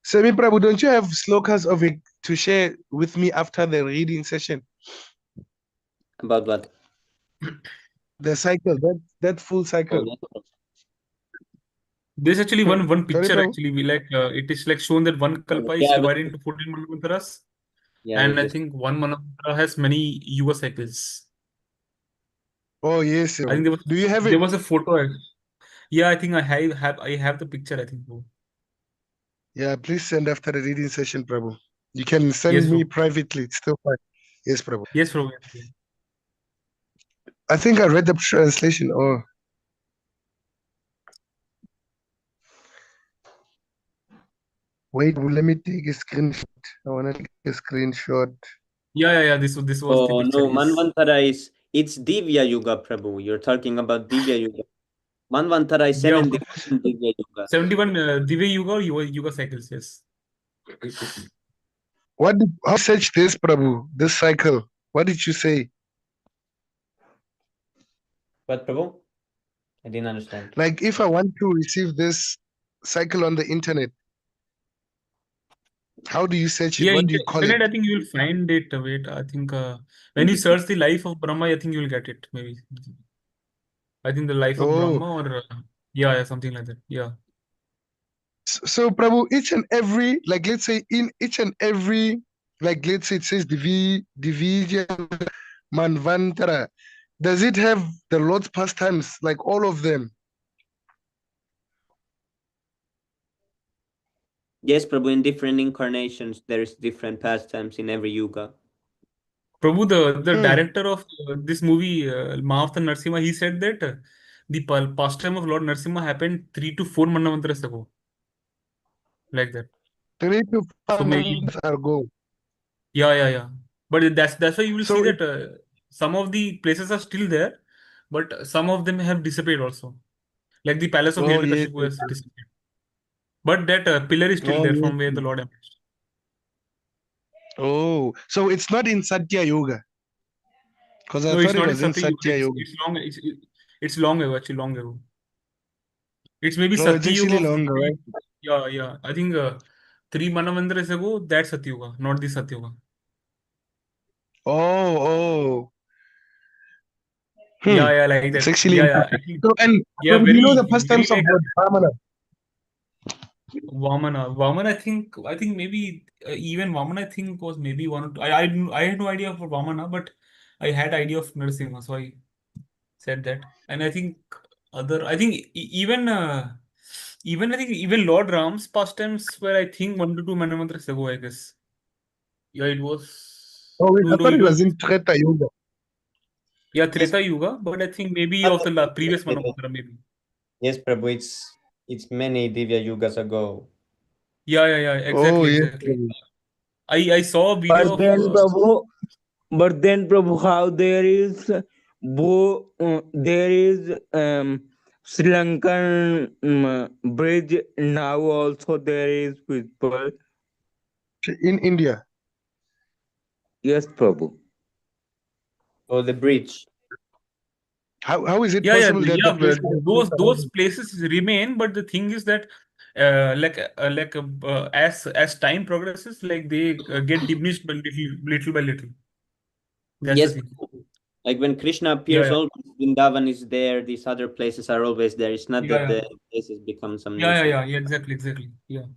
Speaker 1: Semi Prabhu, don't you have slokas of it to share with me after the reading session?
Speaker 2: About what?
Speaker 1: The cycle, that full
Speaker 2: Oh,
Speaker 1: cycle.
Speaker 2: yes, Prabhu.
Speaker 7: There's actually one
Speaker 1: Sorry,
Speaker 7: picture
Speaker 1: Prabhu?
Speaker 7: actually. We like it is like shown that one kalpa is
Speaker 2: Yeah,
Speaker 7: divided into 14 manavantras,
Speaker 2: yeah,
Speaker 7: and I
Speaker 2: just
Speaker 7: think one manavantara has many yuga cycles.
Speaker 1: Oh, yes.
Speaker 7: I think
Speaker 1: Do you have
Speaker 7: there
Speaker 1: it?
Speaker 7: was a photo. Yeah, I think I have the picture. I think. Bro.
Speaker 1: Yeah, please send after the reading session, Prabhu. You can send
Speaker 7: Yes,
Speaker 1: me
Speaker 7: bro.
Speaker 1: privately. It's still fine. Yes, Prabhu.
Speaker 7: Yes, bro. Yes, bro.
Speaker 1: I think I read the translation. Oh, wait, let me take a screenshot. I want to take a screenshot.
Speaker 7: Yeah. This was the
Speaker 2: oh
Speaker 7: picture.
Speaker 2: no,
Speaker 7: Yes.
Speaker 2: Manvantara is it's Divya Yuga, Prabhu. You're talking about Divya Yuga. Manvantara is
Speaker 7: Yeah.
Speaker 2: 71 Divya Yuga.
Speaker 7: 71 Divya Yuga or Yuga cycles. Yes.
Speaker 1: How search this, Prabhu? This cycle. What did you say?
Speaker 2: What, Prabhu? I didn't understand.
Speaker 1: Like, if I want to receive this cycle on the internet, how do you search it?
Speaker 7: Yeah,
Speaker 1: What do you call
Speaker 7: internet.
Speaker 1: it?
Speaker 7: I think you will find it. Wait, I think when you search the life of Brahma, I think you will get it. Maybe. I think the life of
Speaker 1: Oh,
Speaker 7: Brahma or yeah, something like that. Yeah.
Speaker 1: so Prabhu, each and every, like, let's say in each and every, like, let's say it says Divija Manvantara. Does it have the Lord's pastimes, like all of them?
Speaker 2: Yes, Prabhu, in different incarnations, there is different pastimes in every yuga.
Speaker 7: Prabhu, the
Speaker 1: Hmm.
Speaker 7: director of this movie, Mahavatar Narsimha, he said that the pastime of Lord Narsimha happened 3 to 4 Manavantras ago. Like that.
Speaker 1: 3 to
Speaker 7: So
Speaker 1: 5
Speaker 7: maybe,
Speaker 1: months ago.
Speaker 7: yeah. But that's why you will see
Speaker 1: So,
Speaker 7: that some of the places are still there, but some of them have disappeared also. Like the palace of
Speaker 1: oh, yes.
Speaker 7: Hiranyakashipu has disappeared. But that pillar is still
Speaker 1: Oh,
Speaker 7: there
Speaker 1: yes.
Speaker 7: from where the Lord emerged.
Speaker 1: Oh, so it's not in Satya Yoga, because I
Speaker 7: No, it's
Speaker 1: thought it
Speaker 7: not in
Speaker 1: was in
Speaker 7: Satya Yuga.
Speaker 1: Satya Yoga.
Speaker 7: It's long ago, actually long ago. It's maybe
Speaker 1: No, it's
Speaker 7: Satya Yuga
Speaker 1: actually
Speaker 7: of
Speaker 1: longer,
Speaker 7: three.
Speaker 1: right?
Speaker 7: Yeah. I think 3 Manavantras ago, that's Satya Yuga, not the Satya Yuga.
Speaker 1: Oh,
Speaker 7: Yeah, like
Speaker 1: It's
Speaker 7: that.
Speaker 1: actually
Speaker 7: Yeah,
Speaker 1: interesting.
Speaker 7: actually,
Speaker 1: So, and
Speaker 7: yeah,
Speaker 1: Prabhu, do you know the
Speaker 7: very,
Speaker 1: pastimes of
Speaker 7: like
Speaker 1: God Brahmana?
Speaker 7: Vamana, I think maybe even Vamana, I think was maybe one or two. I had no idea for Vamana, but I had idea of Narasimha, so I said that. And I think I think even I think even Lord Ram's pastimes were, I think, 1 to 2 Manavantras ago, I guess. Yeah, it was
Speaker 1: Oh, wait, I
Speaker 7: no,
Speaker 1: thought
Speaker 7: it
Speaker 1: it
Speaker 7: was,
Speaker 1: was in Treta Yoga.
Speaker 7: yeah,
Speaker 2: Yes,
Speaker 7: Treta Yuga, but I think maybe
Speaker 2: not
Speaker 7: of the
Speaker 2: that
Speaker 7: previous
Speaker 2: related.
Speaker 7: Manavantara, maybe.
Speaker 2: Yes, Prabhu, it's many Divya Yugas ago.
Speaker 7: Yeah,
Speaker 1: Oh,
Speaker 7: exactly,
Speaker 1: yes.
Speaker 7: exactly.
Speaker 1: Prabhu.
Speaker 7: I saw a video of
Speaker 3: But then, Prabhu, how there is Sri Lankan bridge now also there is people.
Speaker 1: In India.
Speaker 3: Yes, Prabhu.
Speaker 2: Oh, the bridge.
Speaker 1: How is it possible that the place could have been
Speaker 7: those
Speaker 1: surrounded?
Speaker 7: places remain, but the thing is that as time progresses, like they get diminished by little by little. That's the
Speaker 2: Yes,
Speaker 7: thing.
Speaker 2: Prabhu. Like when Krishna
Speaker 7: Yeah,
Speaker 2: appears, always Vrindavan is there. These other places are always there. It's not that
Speaker 7: yeah,
Speaker 2: the places become some nuisance.
Speaker 7: exactly. Yeah.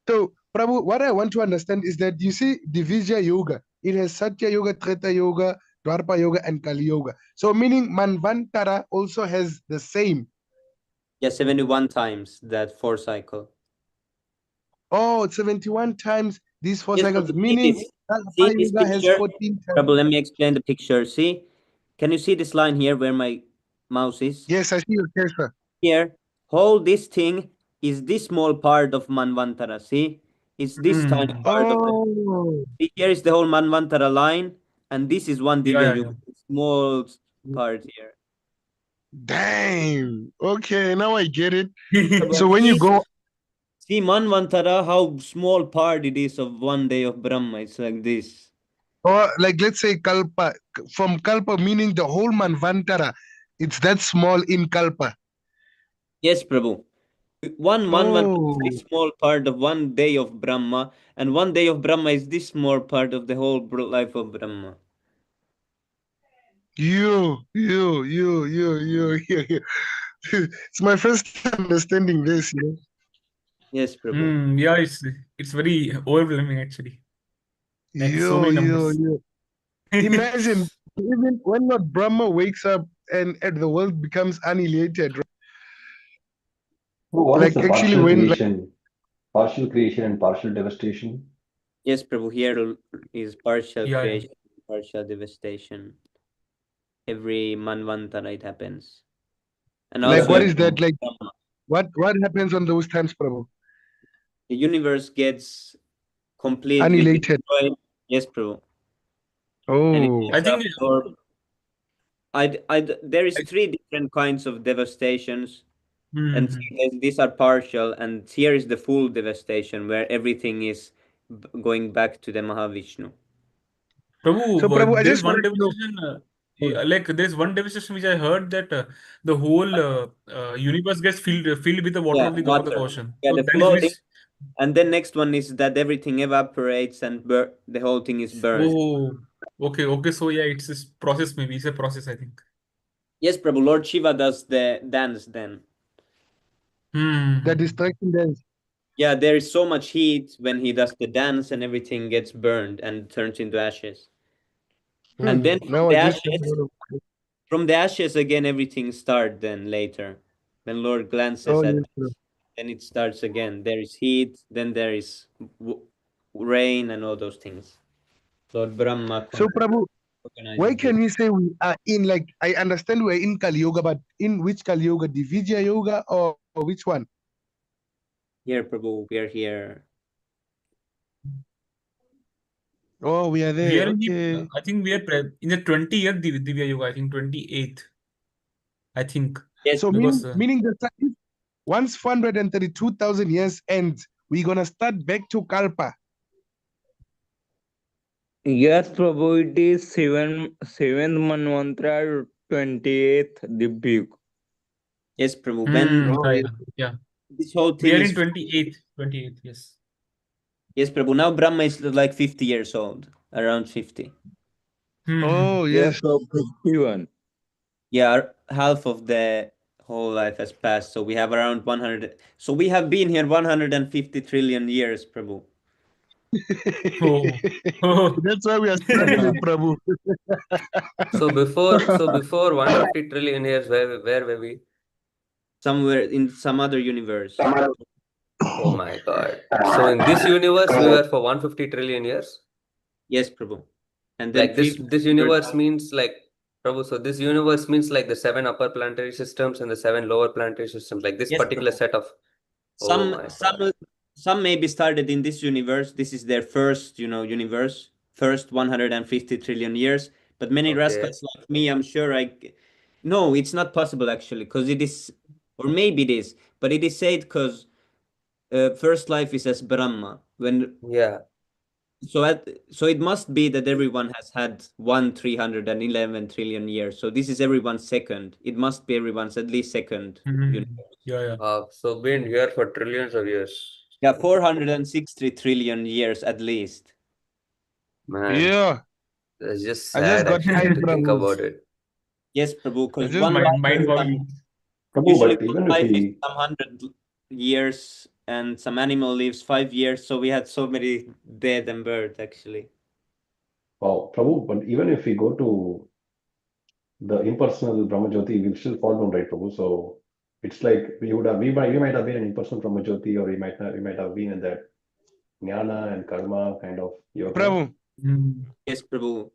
Speaker 1: So, Prabhu, what I want to understand is that you see Divija Yoga, it has Satya Yoga, Treta Yoga, Dwarpa Yoga, and Kali Yoga. So, meaning Manvantara also has the same.
Speaker 2: Yeah, 71 times that 4 cycle.
Speaker 1: Oh, 71 times these four
Speaker 2: Yes,
Speaker 1: cycles,
Speaker 2: Prabhu, see
Speaker 1: meaning
Speaker 2: this.
Speaker 1: Kalpa
Speaker 2: See this
Speaker 1: Yoga has
Speaker 2: picture?
Speaker 1: 14 times.
Speaker 2: Prabhu, let me explain the picture. See? Can you see this line here where my mouse is?
Speaker 1: Yes, I see your cursor.
Speaker 2: Here, whole this thing is this small part of Manvantara. See? It's this tiny part of it.
Speaker 1: Oh,
Speaker 2: See, here is the whole Manvantara line, and this is one Divya
Speaker 7: Yeah.
Speaker 2: Yuga. Small part here.
Speaker 1: damn. Okay, now I get it.
Speaker 2: Prabhu,
Speaker 1: So, when you go,
Speaker 2: see Manvantara, how small part it is of one day of Brahma. It's like this.
Speaker 1: or like let's say Kalpa, from Kalpa, meaning the whole Manvantara, it's that small in Kalpa.
Speaker 2: Yes, Prabhu. One Manvantara is
Speaker 1: Oh,
Speaker 2: this small part of one day of Brahma, and one day of Brahma is this small part of the whole life of Brahma.
Speaker 1: you. It's my first time understanding this,
Speaker 2: Yes, Prabhu.
Speaker 7: Yeah, it's very overwhelming actually. Like so many numbers.
Speaker 1: You. Imagine, even when not Brahma wakes up and the world becomes annihilated, right?
Speaker 8: So what is
Speaker 1: Like
Speaker 8: the
Speaker 1: actually when like
Speaker 8: partial creation and partial devastation?
Speaker 2: Yes, Prabhu. Here is partial
Speaker 7: Yeah.
Speaker 2: creation, partial devastation. Every Manvantara it happens. And
Speaker 1: like
Speaker 2: also
Speaker 1: what
Speaker 7: Yeah.
Speaker 1: is that
Speaker 2: every
Speaker 1: like
Speaker 2: Brahma.
Speaker 1: what happens on those times, Prabhu?
Speaker 2: The universe gets completely
Speaker 1: Annihilated.
Speaker 2: destroyed. Yes, Prabhu. And it
Speaker 1: Oh,
Speaker 7: I
Speaker 2: gets
Speaker 7: think
Speaker 2: absorbed. There is 3 different kinds of devastations. And these are partial, and here is the full devastation where everything is going back to the Mahavishnu.
Speaker 1: so
Speaker 7: Prabhu,
Speaker 1: Prabhu, I
Speaker 7: there is
Speaker 1: just
Speaker 7: one
Speaker 1: wanted to know.
Speaker 7: devastation, like there is one devastation which I heard that the whole universe gets filled with the water
Speaker 2: Yeah,
Speaker 7: of the
Speaker 2: water.
Speaker 7: ocean.
Speaker 2: Yeah,
Speaker 7: So
Speaker 2: the
Speaker 7: that is
Speaker 2: floating.
Speaker 7: which.
Speaker 2: And then next one is that everything evaporates and the whole thing is burned.
Speaker 7: Oh, okay. So yeah, it's this process. Maybe it's a process, I think.
Speaker 2: Yes, Prabhu, Lord Shiva does the dance then.
Speaker 1: The
Speaker 7: Hmm.
Speaker 1: destruction dance.
Speaker 2: Yeah, there is so much heat when he does the dance and everything gets burned and turns into ashes. And then
Speaker 1: Now I just have a lot of
Speaker 2: from the ashes again, everything starts then later. When Lord glances
Speaker 1: oh
Speaker 2: at
Speaker 1: yes,
Speaker 2: this, then it starts again. There is heat, then there is rain and all those things. Lord Brahma
Speaker 1: so Prabhu, why
Speaker 2: organizes this.
Speaker 1: can we say we are in, like, I understand we're in Kali Yoga, but in which Kali Yoga? Divijaya Yoga or which one?
Speaker 2: Here, Prabhu, we are here.
Speaker 1: Oh, we are
Speaker 7: We
Speaker 1: there.
Speaker 7: are in
Speaker 1: Okay.
Speaker 7: I think we are in the 20th Divya Yoga. I think 28th. I think
Speaker 2: Yes,
Speaker 1: So
Speaker 7: because
Speaker 1: meaning that once 432,000 years ends, we're gonna start back to Kalpa.
Speaker 3: Yes, Prabhu, it is seventh Manvantara, 28th Dibhyug.
Speaker 2: yes, Prabhu. When
Speaker 1: Oh,
Speaker 7: yeah.
Speaker 2: this whole
Speaker 7: We
Speaker 2: thing
Speaker 7: are
Speaker 2: is
Speaker 7: in 28th, yes.
Speaker 2: yes, Prabhu. Now Brahma is like 50 years old, around 50.
Speaker 1: oh
Speaker 3: Yes,
Speaker 1: yes.
Speaker 3: Prabhu, 51.
Speaker 2: Yeah, half of the whole life has passed. So we have around 100. So we have been here 150 trillion years, Prabhu.
Speaker 7: Oh. Oh.
Speaker 1: That's why we are struggling, Prabhu.
Speaker 6: So before 150 trillion years, where were we?
Speaker 2: Somewhere in some other universe.
Speaker 6: Oh my God. So in this universe, we were for 150 trillion years?
Speaker 2: Yes, Prabhu. And then
Speaker 6: Like this
Speaker 2: previous
Speaker 6: universe means like, Prabhu, so this universe means like the 7 upper planetary systems and the 7 lower planetary systems, like this
Speaker 2: Yes,
Speaker 6: particular
Speaker 2: Prabhu.
Speaker 6: set of, oh my God.
Speaker 2: Some maybe started in this universe. This is their first, universe, first 150 trillion years. But many
Speaker 6: Okay.
Speaker 2: rascals like me, I'm sure no, it's not possible actually, because it is, or maybe it is, but it is said because first life is as Brahma.
Speaker 6: Yeah.
Speaker 2: So it must be that everyone has had 311 trillion years. So this is everyone's second. It must be everyone's at least second universe.
Speaker 7: Yeah.
Speaker 6: So been here for trillions of years.
Speaker 2: Yeah, 460 trillion years at least.
Speaker 6: Man,
Speaker 1: Yeah,
Speaker 6: it's just
Speaker 1: I just
Speaker 6: sad
Speaker 1: got
Speaker 6: actually
Speaker 1: time,
Speaker 6: to think
Speaker 1: Prabhu.
Speaker 6: about it.
Speaker 2: Yes, Prabhu, because
Speaker 1: just
Speaker 2: one
Speaker 7: Mind
Speaker 2: life,
Speaker 7: boggling.
Speaker 8: Prabhu,
Speaker 2: usually
Speaker 8: but even
Speaker 2: one
Speaker 8: if
Speaker 2: life is
Speaker 8: we,
Speaker 2: some 100 years and some animal lives 5 years. So we had so many dead and bird actually.
Speaker 8: wow, Prabhu, but even if we go to the impersonal Brahmajyoti, we'll still fall down, right, Prabhu? So it's like we might have been an impersonal Brahmajyoti, or we might have been in that jnana and karma kind of yoga,
Speaker 1: Prabhu.
Speaker 2: Yes, Prabhu.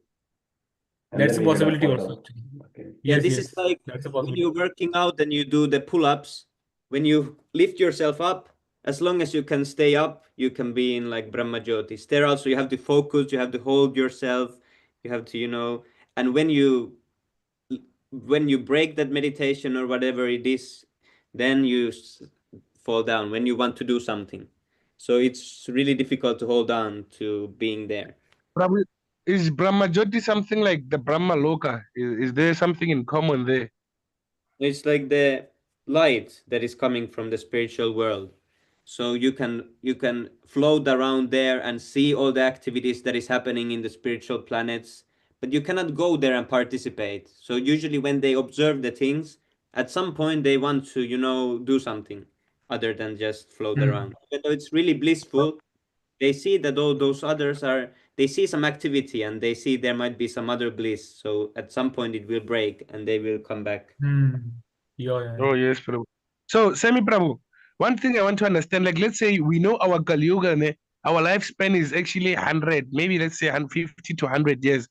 Speaker 8: and
Speaker 7: That's
Speaker 8: then
Speaker 7: a
Speaker 8: we might have
Speaker 7: possibility
Speaker 8: fallen
Speaker 7: also,
Speaker 8: down.
Speaker 7: actually.
Speaker 8: Okay.
Speaker 2: Yeah,
Speaker 7: Yes,
Speaker 2: this is like
Speaker 7: that's a
Speaker 2: when
Speaker 7: possibility.
Speaker 2: you're working out and you do the pull-ups, when you lift yourself up, as long as you can stay up, you can be in like Brahma Jyotis. There also you have to focus, you have to hold yourself, you have to, and when you break that meditation or whatever it is, then you fall down when you want to do something. So it's really difficult to hold on to being there.
Speaker 1: Prabhu, is Brahma Jyoti something like the Brahma Loka? Is there something in common there?
Speaker 2: It's like the light that is coming from the spiritual world. So you can float around there and see all the activities that is happening in the spiritual planets, but you cannot go there and participate. So usually when they observe the things, at some point they want to, do something other than just float around. Even though it's really blissful, they see that all those others they see some activity and they see there might be some other bliss. So at some point it will break and they will come back.
Speaker 7: Yeah.
Speaker 1: Oh, yes, Prabhu. So, Semi Prabhu, one thing I want to understand, like, let's say we know our Kali Yuga, our lifespan is actually 100, maybe let's say 150 to 100 years.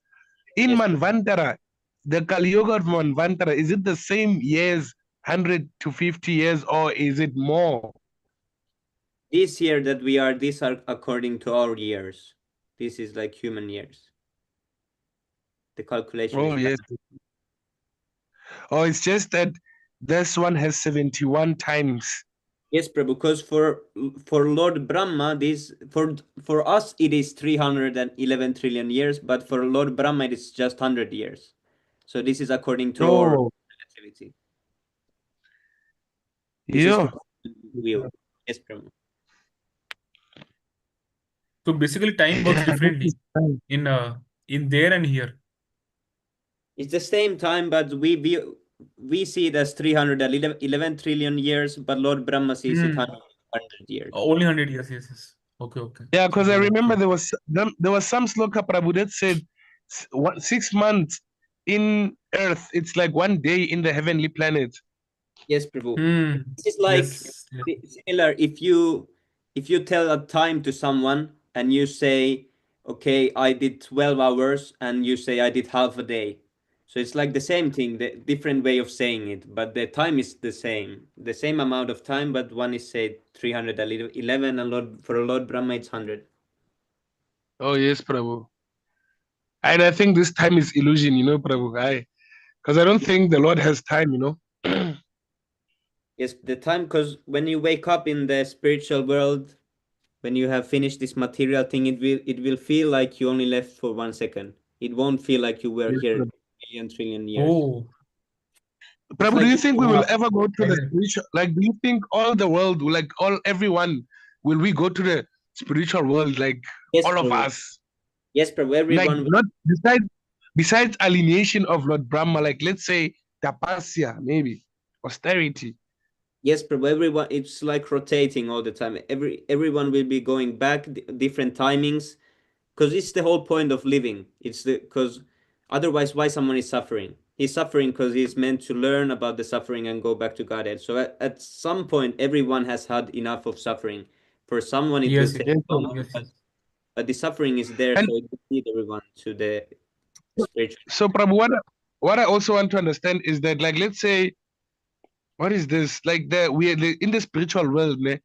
Speaker 1: In
Speaker 2: Yes.
Speaker 1: Manvantara, the Kali Yuga of Manvantara, is it the same years, 100 to 50 years, or is it more?
Speaker 2: This year that these are according to our years. This is like human years. The calculation
Speaker 1: Oh,
Speaker 2: is
Speaker 1: yes. Oh, it's just that this one has 71 times.
Speaker 2: yes, Prabhu, because for Lord Brahma, this for us it is 311 trillion years, but for Lord Brahma it is just 100 years. So this is according to our
Speaker 1: Oh,
Speaker 2: relativity. This is
Speaker 1: yeah.
Speaker 2: view. Yes, Prabhu.
Speaker 7: So basically, time works differently in there and here.
Speaker 2: It's the same time, but we see it as 311 trillion years, but Lord Brahma sees it 100 years.
Speaker 7: Only 100 years. Yes. Okay.
Speaker 1: Yeah, because I
Speaker 7: Okay.
Speaker 1: remember there was some sloka Prabhu that said 6 months in Earth, it's like 1 day in the heavenly planet.
Speaker 2: Yes, Prabhu. This is like similar. If you tell a time to someone and you say, okay, I did 12 hours, and you say I did half a day. So it's like the same thing, the different way of saying it, but the time is the same amount of time, but one is said 311 and for Lord Brahma it's 100.
Speaker 1: Oh, yes, Prabhu. And I think this time is illusion, Prabhu. Because I don't think the Lord has time,
Speaker 2: Yes, the time, because when you wake up in the spiritual world, when you have finished this material thing, it will feel like you only left for 1 second. It won't feel like you were
Speaker 1: Yes,
Speaker 2: here
Speaker 1: Prabhu.
Speaker 2: million trillion years.
Speaker 7: Oh,
Speaker 2: It's
Speaker 1: Prabhu,
Speaker 2: like
Speaker 1: do you think we will ever go to the spiritual? Like, do you think all the world, like everyone, will we go to the spiritual world? Like
Speaker 2: yes,
Speaker 1: all of
Speaker 2: Prabhu.
Speaker 1: us?
Speaker 2: Yes, Prabhu.
Speaker 1: Like
Speaker 2: Everyone.
Speaker 1: not besides alienation of Lord Brahma. Like let's say tapasya, maybe austerity.
Speaker 2: Yes, Prabhu, everyone, it's like rotating all the time. Everyone will be going back, different timings, because it's the whole point of living. It's because otherwise, why someone is suffering? He's suffering because he's meant to learn about the suffering and go back to Godhead. So at some point, everyone has had enough of suffering. For someone, it will
Speaker 7: Yes,
Speaker 2: take
Speaker 7: yes,
Speaker 2: longer,
Speaker 7: yes, yes.
Speaker 2: but the suffering is there,
Speaker 1: And
Speaker 2: so it will lead everyone to the spiritual.
Speaker 1: so, Prabhu, what I also want to understand is that, like, let's say, what is this? Like, in the spiritual world, ne,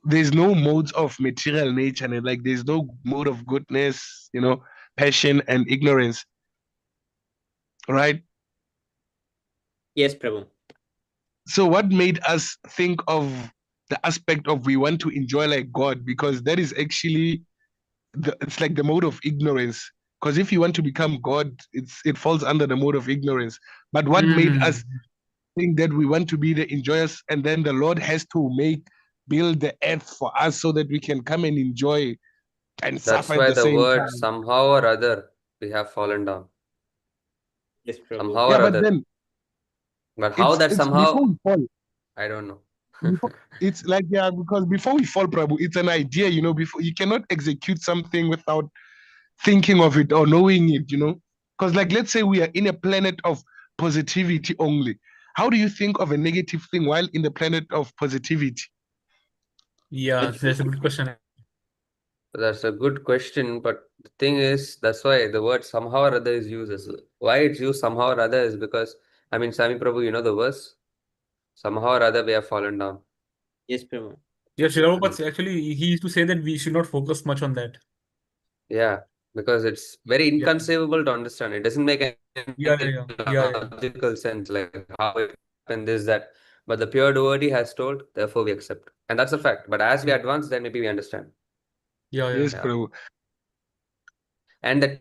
Speaker 1: there's no modes of material nature, and like, there's no mode of goodness, passion and ignorance, right?
Speaker 2: Yes, Prabhu.
Speaker 1: So, what made us think of the aspect of we want to enjoy like God? Because that is actually it's like the mode of ignorance. Because if you want to become God, it falls under the mode of ignorance. But what made us think that we want to be the enjoyers, and then the Lord has to build the earth for us so that we can come and enjoy and
Speaker 6: That's
Speaker 1: suffer at
Speaker 6: why
Speaker 1: the
Speaker 6: the
Speaker 1: same
Speaker 6: word
Speaker 1: time.
Speaker 6: somehow or other we have fallen down.
Speaker 2: Yes, Prabhu.
Speaker 6: Somehow
Speaker 1: Yeah,
Speaker 6: or
Speaker 1: but
Speaker 6: other.
Speaker 1: then
Speaker 6: But how that
Speaker 1: it's before
Speaker 6: somehow,
Speaker 1: we fall.
Speaker 6: I don't know.
Speaker 1: It's like, yeah, because before we fall, Prabhu, it's an idea, before you cannot execute something without thinking of it or knowing it, because like, let's say we are in a planet of positivity only. How do you think of a negative thing while in the planet of positivity?
Speaker 7: Yeah, that's a good question.
Speaker 6: That's a good question, but the thing is, that's why the word somehow or other is used. Why it's used somehow or other is because, I mean, Sami Prabhu, you know the verse? Somehow or other we have fallen down.
Speaker 2: Yes, Prabhu.
Speaker 7: Yeah, Shilabhupati, actually, he used to say that we should not focus much on that.
Speaker 6: Yeah, because it's very inconceivable to understand. It doesn't make any logical sense, like how it happened, this, that. But the pure devotee has told, therefore we accept. And that's a fact. But as we advance, then maybe we understand.
Speaker 1: Yes,
Speaker 6: Yeah.
Speaker 1: Prabhu.
Speaker 6: And the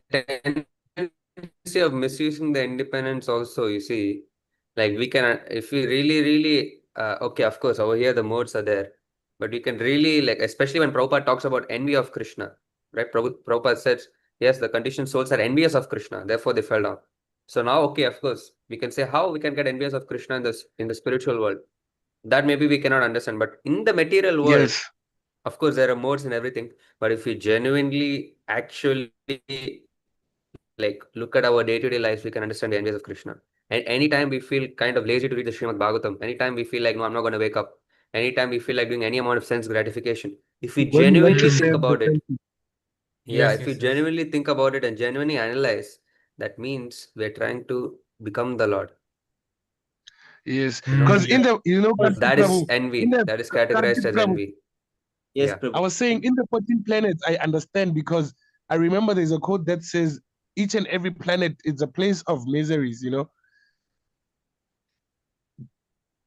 Speaker 6: tendency of misusing the independence also, you see, like we can, if we really, okay, of course, over here the modes are there, but we can really, like, especially when Prabhupada talks about envy of Krishna, right? Prabhupada says, yes, the conditioned souls are envious of Krishna, therefore they fell down. So now, okay, of course, we can say how we can get envious of Krishna in the spiritual world. That maybe we cannot understand, but in the material world,
Speaker 1: Yes.
Speaker 6: of course, there are modes and everything, but if we genuinely actually like look at our day-to-day lives, we can understand the envious of Krishna. And anytime we feel kind of lazy to read the Śrīmad-Bhāgavatam, anytime we feel like, no, I'm not going to wake up, anytime we feel like doing any amount of sense gratification, if we
Speaker 1: When you want to
Speaker 6: genuinely
Speaker 1: say
Speaker 6: think about it,
Speaker 7: Yes,
Speaker 6: if we
Speaker 7: yes.
Speaker 6: genuinely think about it and genuinely analyze, that means we're trying to become the Lord.
Speaker 1: Yes,
Speaker 6: You know?
Speaker 1: because in the
Speaker 6: But that is
Speaker 1: Prabhu, in
Speaker 6: envy.
Speaker 1: the
Speaker 6: That is categorized as
Speaker 1: Prabhu,
Speaker 6: envy.
Speaker 2: Yes,
Speaker 6: Yeah.
Speaker 2: Prabhu.
Speaker 1: I was saying in the 14 planets, I understand because I remember there's a quote that says each and every planet is a place of miseries,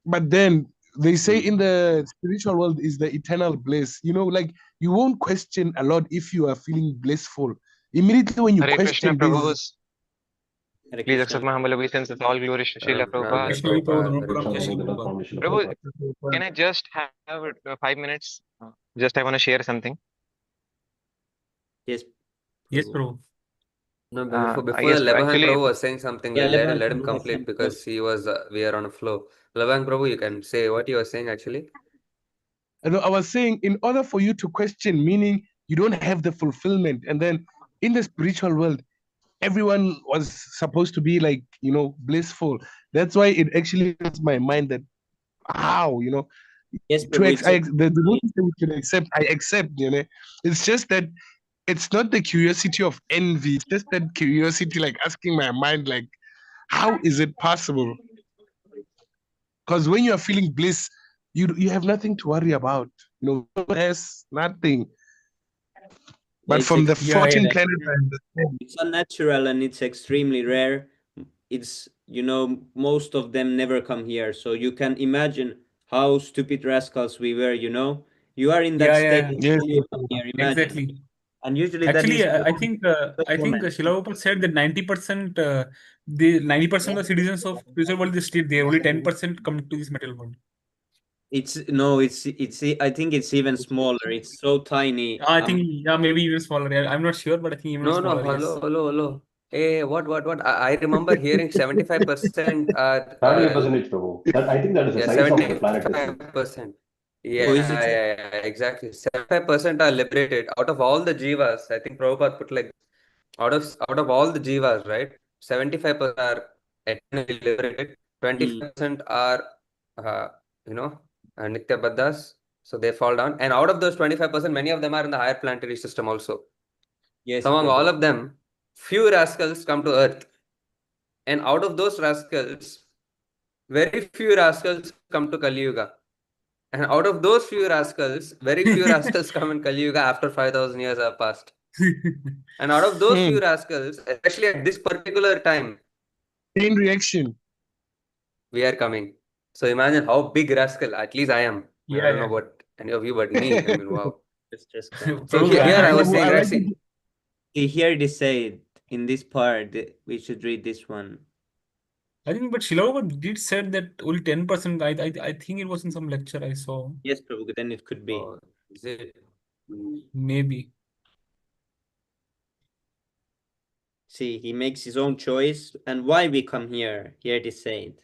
Speaker 1: But then they say in the spiritual world is the eternal bliss. Like you won't question a lot if you are feeling blissful. Immediately when you
Speaker 9: Hare Krishna,
Speaker 1: question this,
Speaker 9: Prabhus.
Speaker 2: Hare
Speaker 9: Please
Speaker 2: Krishna.
Speaker 9: accept my humble obeisances. All glory to Srila
Speaker 6: Ram
Speaker 9: Prabhupada.
Speaker 7: Krishna Prabhupada, no problem.
Speaker 6: Prabhupada.
Speaker 7: Krishna
Speaker 8: Prabhupada,
Speaker 7: Prabhupada.
Speaker 8: Srila
Speaker 9: Prabhu,
Speaker 8: Prabhupada.
Speaker 9: can I just have 5 minutes? Just I want to share something.
Speaker 2: Yes,
Speaker 7: Yes,
Speaker 2: Prabhu.
Speaker 7: Prabhu.
Speaker 6: No, before
Speaker 9: Yes,
Speaker 6: the Labhan
Speaker 9: actually,
Speaker 6: Prabhu was saying something,
Speaker 2: Yeah,
Speaker 6: let
Speaker 2: Labhan
Speaker 6: him
Speaker 2: Prabhu has
Speaker 6: complete
Speaker 2: some
Speaker 6: because he was we are on a flow. Labhan Prabhu, you can say what you were saying actually.
Speaker 1: I was saying in order for you to question, meaning you don't have the fulfillment, and then in the spiritual world, everyone was supposed to be like blissful. That's why it actually comes my mind that how
Speaker 2: Yes, Prabhu.
Speaker 1: the devotees that we can accept, I accept. It's just that it's not the curiosity of envy. It's just that curiosity, like asking my mind, like, how is it possible? Because when you are feeling bliss, you have nothing to worry about. No stress, nothing. But
Speaker 2: It's
Speaker 1: from the
Speaker 7: Yeah,
Speaker 1: 14
Speaker 7: yeah.
Speaker 1: planets, I understand.
Speaker 2: it's unnatural and it's extremely rare. It's, most of them never come here. So you can imagine how stupid rascals we were, You are in that
Speaker 7: Yeah,
Speaker 2: state
Speaker 7: yeah.
Speaker 1: Yes,
Speaker 2: before you come here, imagine.
Speaker 7: Exactly.
Speaker 2: And usually that
Speaker 7: Actually,
Speaker 2: is
Speaker 7: I think
Speaker 2: moment.
Speaker 7: Shilabhupati said that 90% the 90% of the citizens of spiritual world is still there. Only 10% come to this material world.
Speaker 2: It's I think it's even smaller. It's so tiny.
Speaker 7: I think maybe even smaller. I'm not sure, but I think even
Speaker 6: No,
Speaker 7: smaller. Yes.
Speaker 6: hello. What? I remember hearing 75% are
Speaker 8: 75% Prabhu. That I think that is the
Speaker 6: yeah,
Speaker 8: size of the planet itself.
Speaker 6: 75%.
Speaker 2: Oh,
Speaker 6: Yeah,
Speaker 2: is it?
Speaker 6: yeah, exactly. 75% are liberated out of all the jivas. I think Prabhupada put like out of all the jivas, right? 75% are eternally liberated. 25% are uh, you know nitya baddhas, so they fall down. And out of those 25%, many of them are in the higher planetary system also.
Speaker 2: Yes,
Speaker 6: So among
Speaker 2: Prabhu.
Speaker 6: all of them, few rascals come to earth. And out of those rascals, very few rascals come to Kali Yuga. And out of those few rascals, very few rascals come in Kali Yuga after 5,000 years have passed. And out of those few rascals, especially at this particular time,
Speaker 1: Chain reaction.
Speaker 6: we are coming. So imagine how big rascal, at least I am. I
Speaker 7: Yeah,
Speaker 6: don't know
Speaker 7: yeah.
Speaker 6: what any of you, but me, I mean, wow.
Speaker 2: It's just coming.
Speaker 6: So
Speaker 7: Prabhu,
Speaker 6: here I was
Speaker 1: Prabhu,
Speaker 6: saying,
Speaker 1: I
Speaker 6: right?
Speaker 1: like
Speaker 6: See,
Speaker 1: it.
Speaker 2: Here it is said in this part, we should read this one.
Speaker 7: I think, but Shilava did said that only 10%. I think it was in some lecture I saw.
Speaker 2: Yes, Prabhu, then it could be.
Speaker 6: oh, is it?
Speaker 7: Maybe.
Speaker 2: See, he makes his own choice. And why we come here? Here it is said.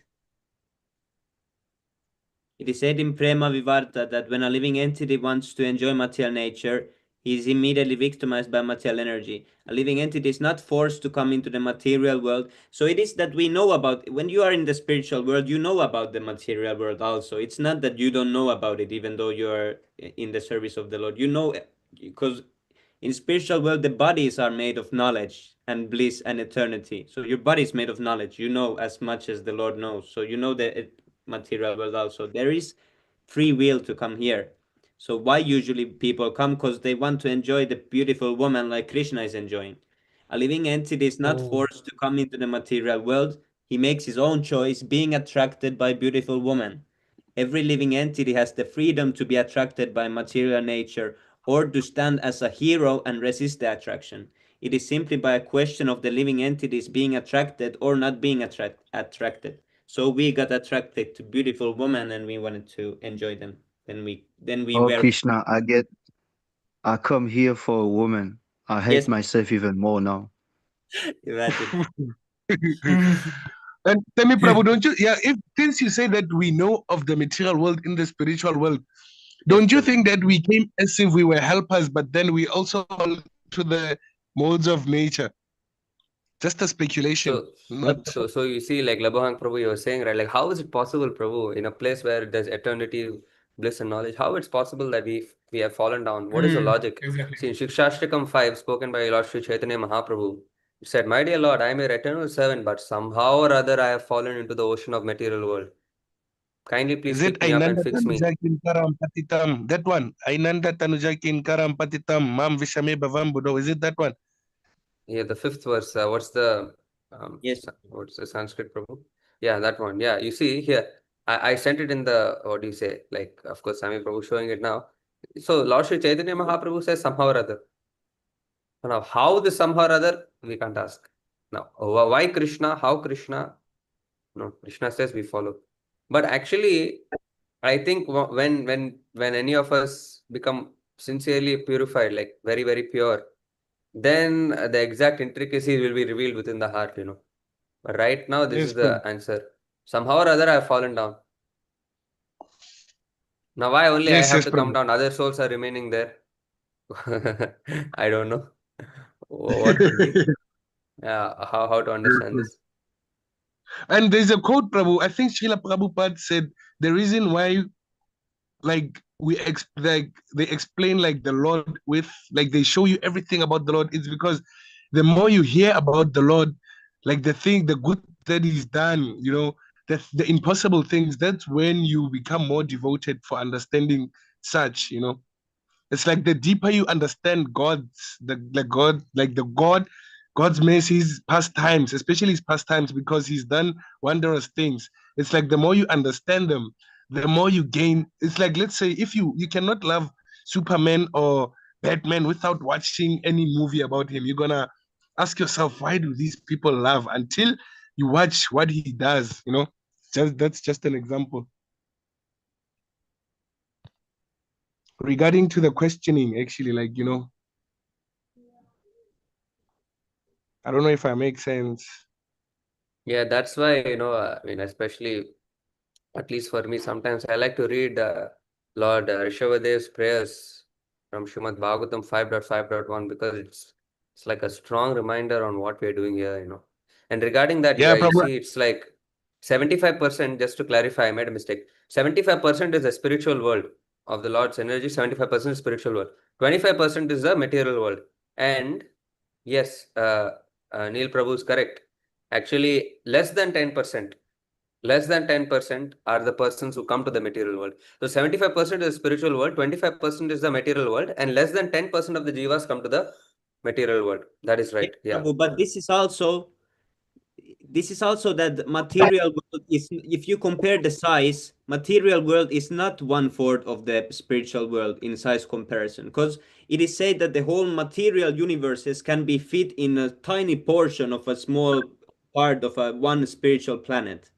Speaker 2: It is said in Prema Vivarta that when a living entity wants to enjoy material nature, he is immediately victimized by material energy. A living entity is not forced to come into the material world. So it is that we know about, when you are in the spiritual world, you know about the material world also. It's not that you don't know about it, even though you are in the service of the Lord. You know, because in spiritual world, the bodies are made of knowledge and bliss and eternity. So your body is made of knowledge. You know as much as the Lord knows. So you know the material world also. There is free will to come here. So why usually people come? Because they want to enjoy the beautiful woman like Krishna is enjoying. A living entity is not forced to come into the material world. He makes his own choice, being attracted by beautiful woman. Every living entity has the freedom to be attracted by material nature or to stand as a hero and resist the attraction. It is simply by a question of the living entities being attracted or not being attracted. So we got attracted to beautiful women and we wanted to enjoy them. Then we
Speaker 4: Oh,
Speaker 2: were.
Speaker 4: Krishna, I come here for a woman. I hate
Speaker 2: Yes,
Speaker 4: myself even more now.
Speaker 2: imagine.
Speaker 1: And tell me, Prabhu, don't you? Yeah, if since you say that we know of the material world in the spiritual world,
Speaker 2: Yes,
Speaker 1: don't you
Speaker 2: Prabhu.
Speaker 1: think that we came as if we were helpers, but then we also fall to the modes of nature? Just a speculation,
Speaker 6: So,
Speaker 1: not.
Speaker 6: so you see, like Labahang Prabhu, you were saying, right? Like, how is it possible, Prabhu, in a place where there's eternity, bliss, and knowledge? How it's possible that we have fallen down? What is the logic?
Speaker 7: Exactly.
Speaker 6: See, in Shikshashtakam 5, spoken by Lord Sri Chaitanya Mahaprabhu, it said, "My dear Lord, I am your eternal servant, but somehow or other I have fallen into the ocean of material world. Kindly please
Speaker 1: Is it
Speaker 6: pick me up and
Speaker 1: Ainanda
Speaker 6: fix me."
Speaker 1: Tanuja Kinkaram Patitam? That one. Ainanda Tanuja Kinkaram Patitam. Mam Vishame Bhavam Buddha. Is it that one?
Speaker 6: Yeah, the fifth verse.
Speaker 2: Yes.
Speaker 6: What's the Sanskrit, Prabhu? Yeah, that one. Yeah, you see here, I sent it in the, what do you say? Like, of course, Sami Prabhu showing it now. So Lord Sri Chaitanya Mahaprabhu says somehow or other. Now, how this somehow or other, we can't ask. Now, why Krishna? How Krishna? No, Krishna says we follow. But actually, I think when any of us become sincerely purified, like very, very pure, then the exact intricacies will be revealed within the heart, But right now, this
Speaker 1: Yes,
Speaker 6: is the
Speaker 1: Prabhu.
Speaker 6: answer. Somehow or other, I have fallen down. Now, why only I
Speaker 1: Yes,
Speaker 6: have
Speaker 1: yes,
Speaker 6: to come
Speaker 1: Prabhu.
Speaker 6: down? Other souls are remaining there. I don't know what could be. How to understand this?
Speaker 1: And there's a quote, Prabhu. I think Srila Prabhupada said the reason why, like, like they explain like the Lord with, like, they show you everything about the Lord, is because the more you hear about the Lord, like the good that He's done, the impossible things, that's when you become more devoted for understanding such. It's like the deeper you understand God's mercies, pastimes, especially His pastimes, because He's done wondrous things. It's like the more you understand them, the more you gain. It's like, let's say, if you cannot love Superman or Batman without watching any movie about him, you're gonna ask yourself, why do these people love, until you watch what he does. That's just an example. Regarding to the questioning, actually, like, I don't know if I make sense.
Speaker 6: Yeah, that's why, I mean, especially, at least for me, sometimes I like to read Lord Rishabhadev's prayers from Śrīmad-Bhāgavatam 5.5.1 because it's like a strong reminder on what we're doing here. And regarding that,
Speaker 1: Yeah,
Speaker 6: you see, it's like 75%, just to clarify, I made a mistake. 75% is the spiritual world of the Lord's energy, 75% is spiritual world. 25% is the material world. And yes, Neil Prabhu is correct. Actually, less than 10% are the persons who come to the material world. So 75% is spiritual world, 25% is the material world, and less than 10% of the jivas come to the material world. That is right.
Speaker 2: Yes,
Speaker 6: Yeah.
Speaker 2: Prabhu, but this is also that the material world is, if you compare the size, material world is not 1/4 of the spiritual world in size comparison, because it is said that the whole material universes can be fit in a tiny portion of a small part of one spiritual planet.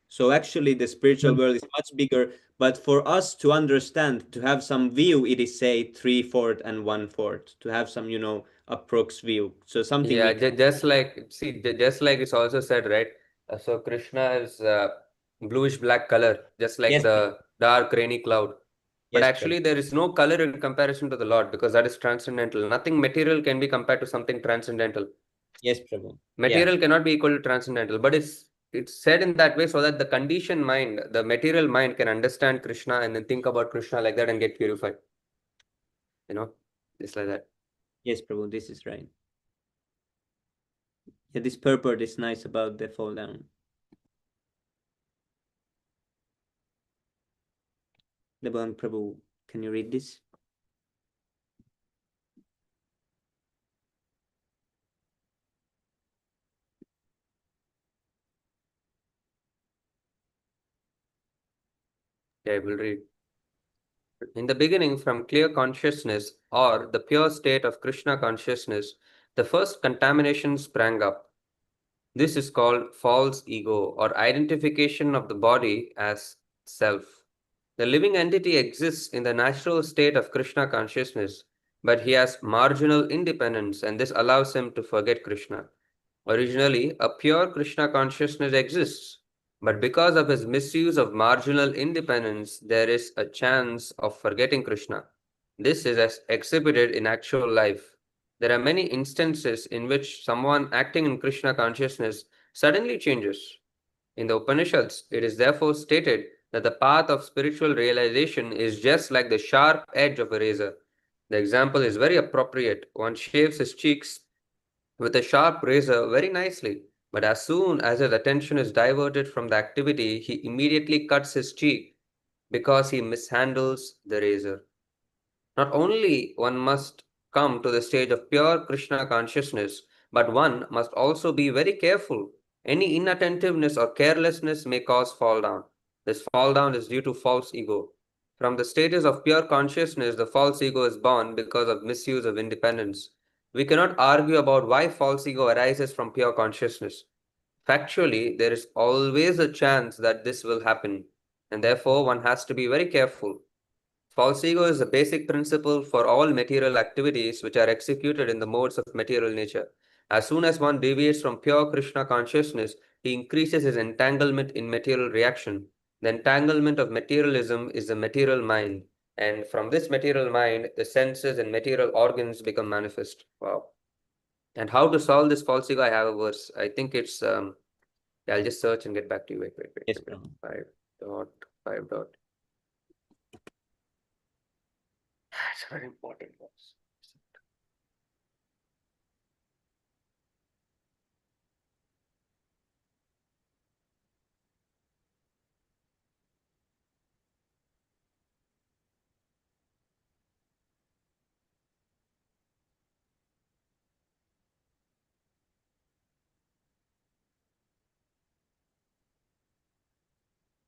Speaker 2: So actually the spiritual world is much bigger, but for us to understand, to have some view, it is say 3/4 and 1/4, to have some, approx view. So something
Speaker 6: Yeah,
Speaker 2: we
Speaker 6: just like, see, just like it's also said, right? So Krishna is bluish black color, just like
Speaker 2: Yes,
Speaker 6: the dark rainy cloud. But
Speaker 2: yes,
Speaker 6: actually, there is no color in comparation to the Lord because that is transcendental. Nothing material can be compared to something transcendental.
Speaker 2: yes, Prabhu.
Speaker 6: Material cannot be equal to transcendental, but it's said in that way so that the conditioned mind, the material mind, can understand Krishna and then think about Krishna like that and get purified. Just like that.
Speaker 2: Yes, Prabhu, this is right. Yeah, this purport is nice about the fall down. Devang Prabhu, can you read this?
Speaker 6: Yeah, I will read. In the beginning, from clear consciousness or the pure state of Krishna consciousness, the first contamination sprang up. This is called false ego or identification of the body as self. The living entity exists in the natural state of Krishna consciousness, but he has marginal independence and this allows him to forget Krishna. Originally, a pure Krishna consciousness exists, but because of his misuse of marginal independence, there is a chance of forgetting Krishna. This is as exhibited in actual life. There are many instances in which someone acting in Krishna consciousness suddenly changes. In the Upanishads, it is therefore stated that the path of spiritual realization is just like the sharp edge of a razor. The example is very appropriate. One shaves his cheeks with a sharp razor very nicely, but as soon as his attention is diverted from the activity, he immediately cuts his cheek because he mishandles the razor. Not only one must come to the stage of pure Krishna consciousness, but one must also be very careful. Any inattentiveness or carelessness may cause fall down. This fall down is due to false ego. From the stages of pure consciousness, the false ego is born because of misuse of independence. We cannot argue about why false ego arises from pure consciousness. Factually, there is always a chance that this will happen, and therefore one has to be very careful. False ego is a basic principle for all material activities which are executed in the modes of material nature. As soon as one deviates from pure Krishna consciousness, he increases his entanglement in material reaction. The entanglement of materialism is the material mind, and from this material mind, the senses and material organs become manifest. Wow. And how to solve this false ego? I have a verse. I think it's yeah, I'll just search and get back to you. Wait.
Speaker 2: Yes, Prabhu.
Speaker 6: 5.5. It's a very important verse.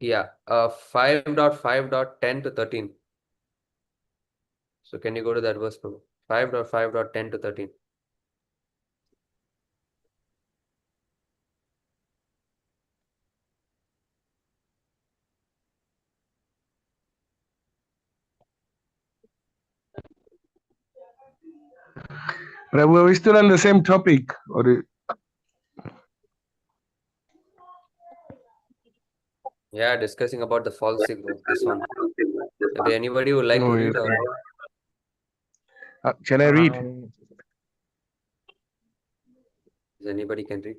Speaker 6: Yeah, 5.5.10 to 13. So can you go to that verse, Prabhu? 5.5.10 to 13.
Speaker 1: Prabhu, are we still on the same topic? Or
Speaker 6: Yeah, discussing about the false ego. This one. Maybe anybody would like to read, or
Speaker 1: Shall I read?
Speaker 6: anybody can read?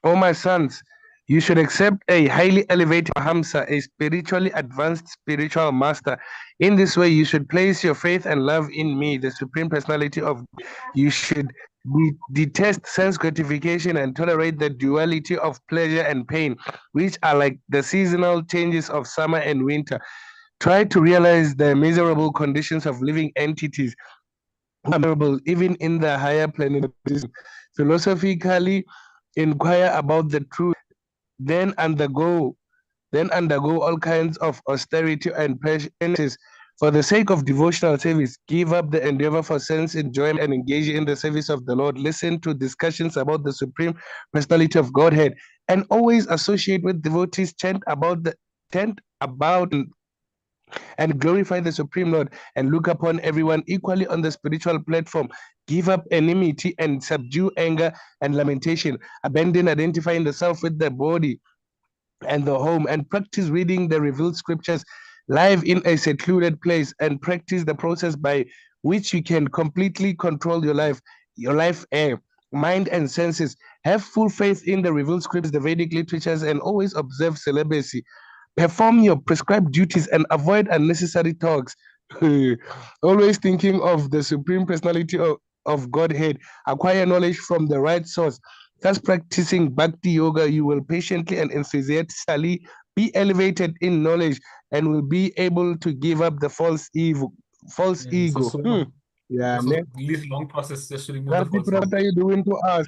Speaker 1: O my sons, you should accept a highly elevated Hamsa, a spiritually advanced spiritual master. In this way, you should place your faith and love in me, the Supreme Personality of God. You should detest sense gratification and tolerate the duality of pleasure and pain, which are like the seasonal changes of summer and winter. Try to realize the miserable conditions of living entities, miserable even in the higher planet. Philosophically, inquire about the truth, then undergo all kinds of austerity and penances. For the sake of devotional service, give up the endeavor for sense enjoyment and engage in the service of the Lord. Listen to discussions about the Supreme Personality of Godhead, and always associate with devotees. Chant about and glorify the Supreme Lord, and look upon everyone equally on the spiritual platform. Give up enmity and subdue anger and lamentation. Abandon identifying the self with the body and the home, and practice reading the revealed scriptures live in a secluded place, and practice the process by which you can completely control your life air, mind, and senses. Have full faith in the revealed scriptures, the Vedic literatures, and always observe celibacy. Perform your prescribed duties and avoid unnecessary talks. Always thinking of the Supreme Personality of Godhead. Acquire knowledge from the right source. Thus, practicing Bhakti Yoga, you will patiently and enthusiastically be elevated in knowledge and will be able to give up the false ego.
Speaker 7: So long.
Speaker 1: Yeah,
Speaker 7: So
Speaker 1: man.
Speaker 7: this long process just to remove the false
Speaker 1: What
Speaker 7: ego.
Speaker 1: are you doing to us?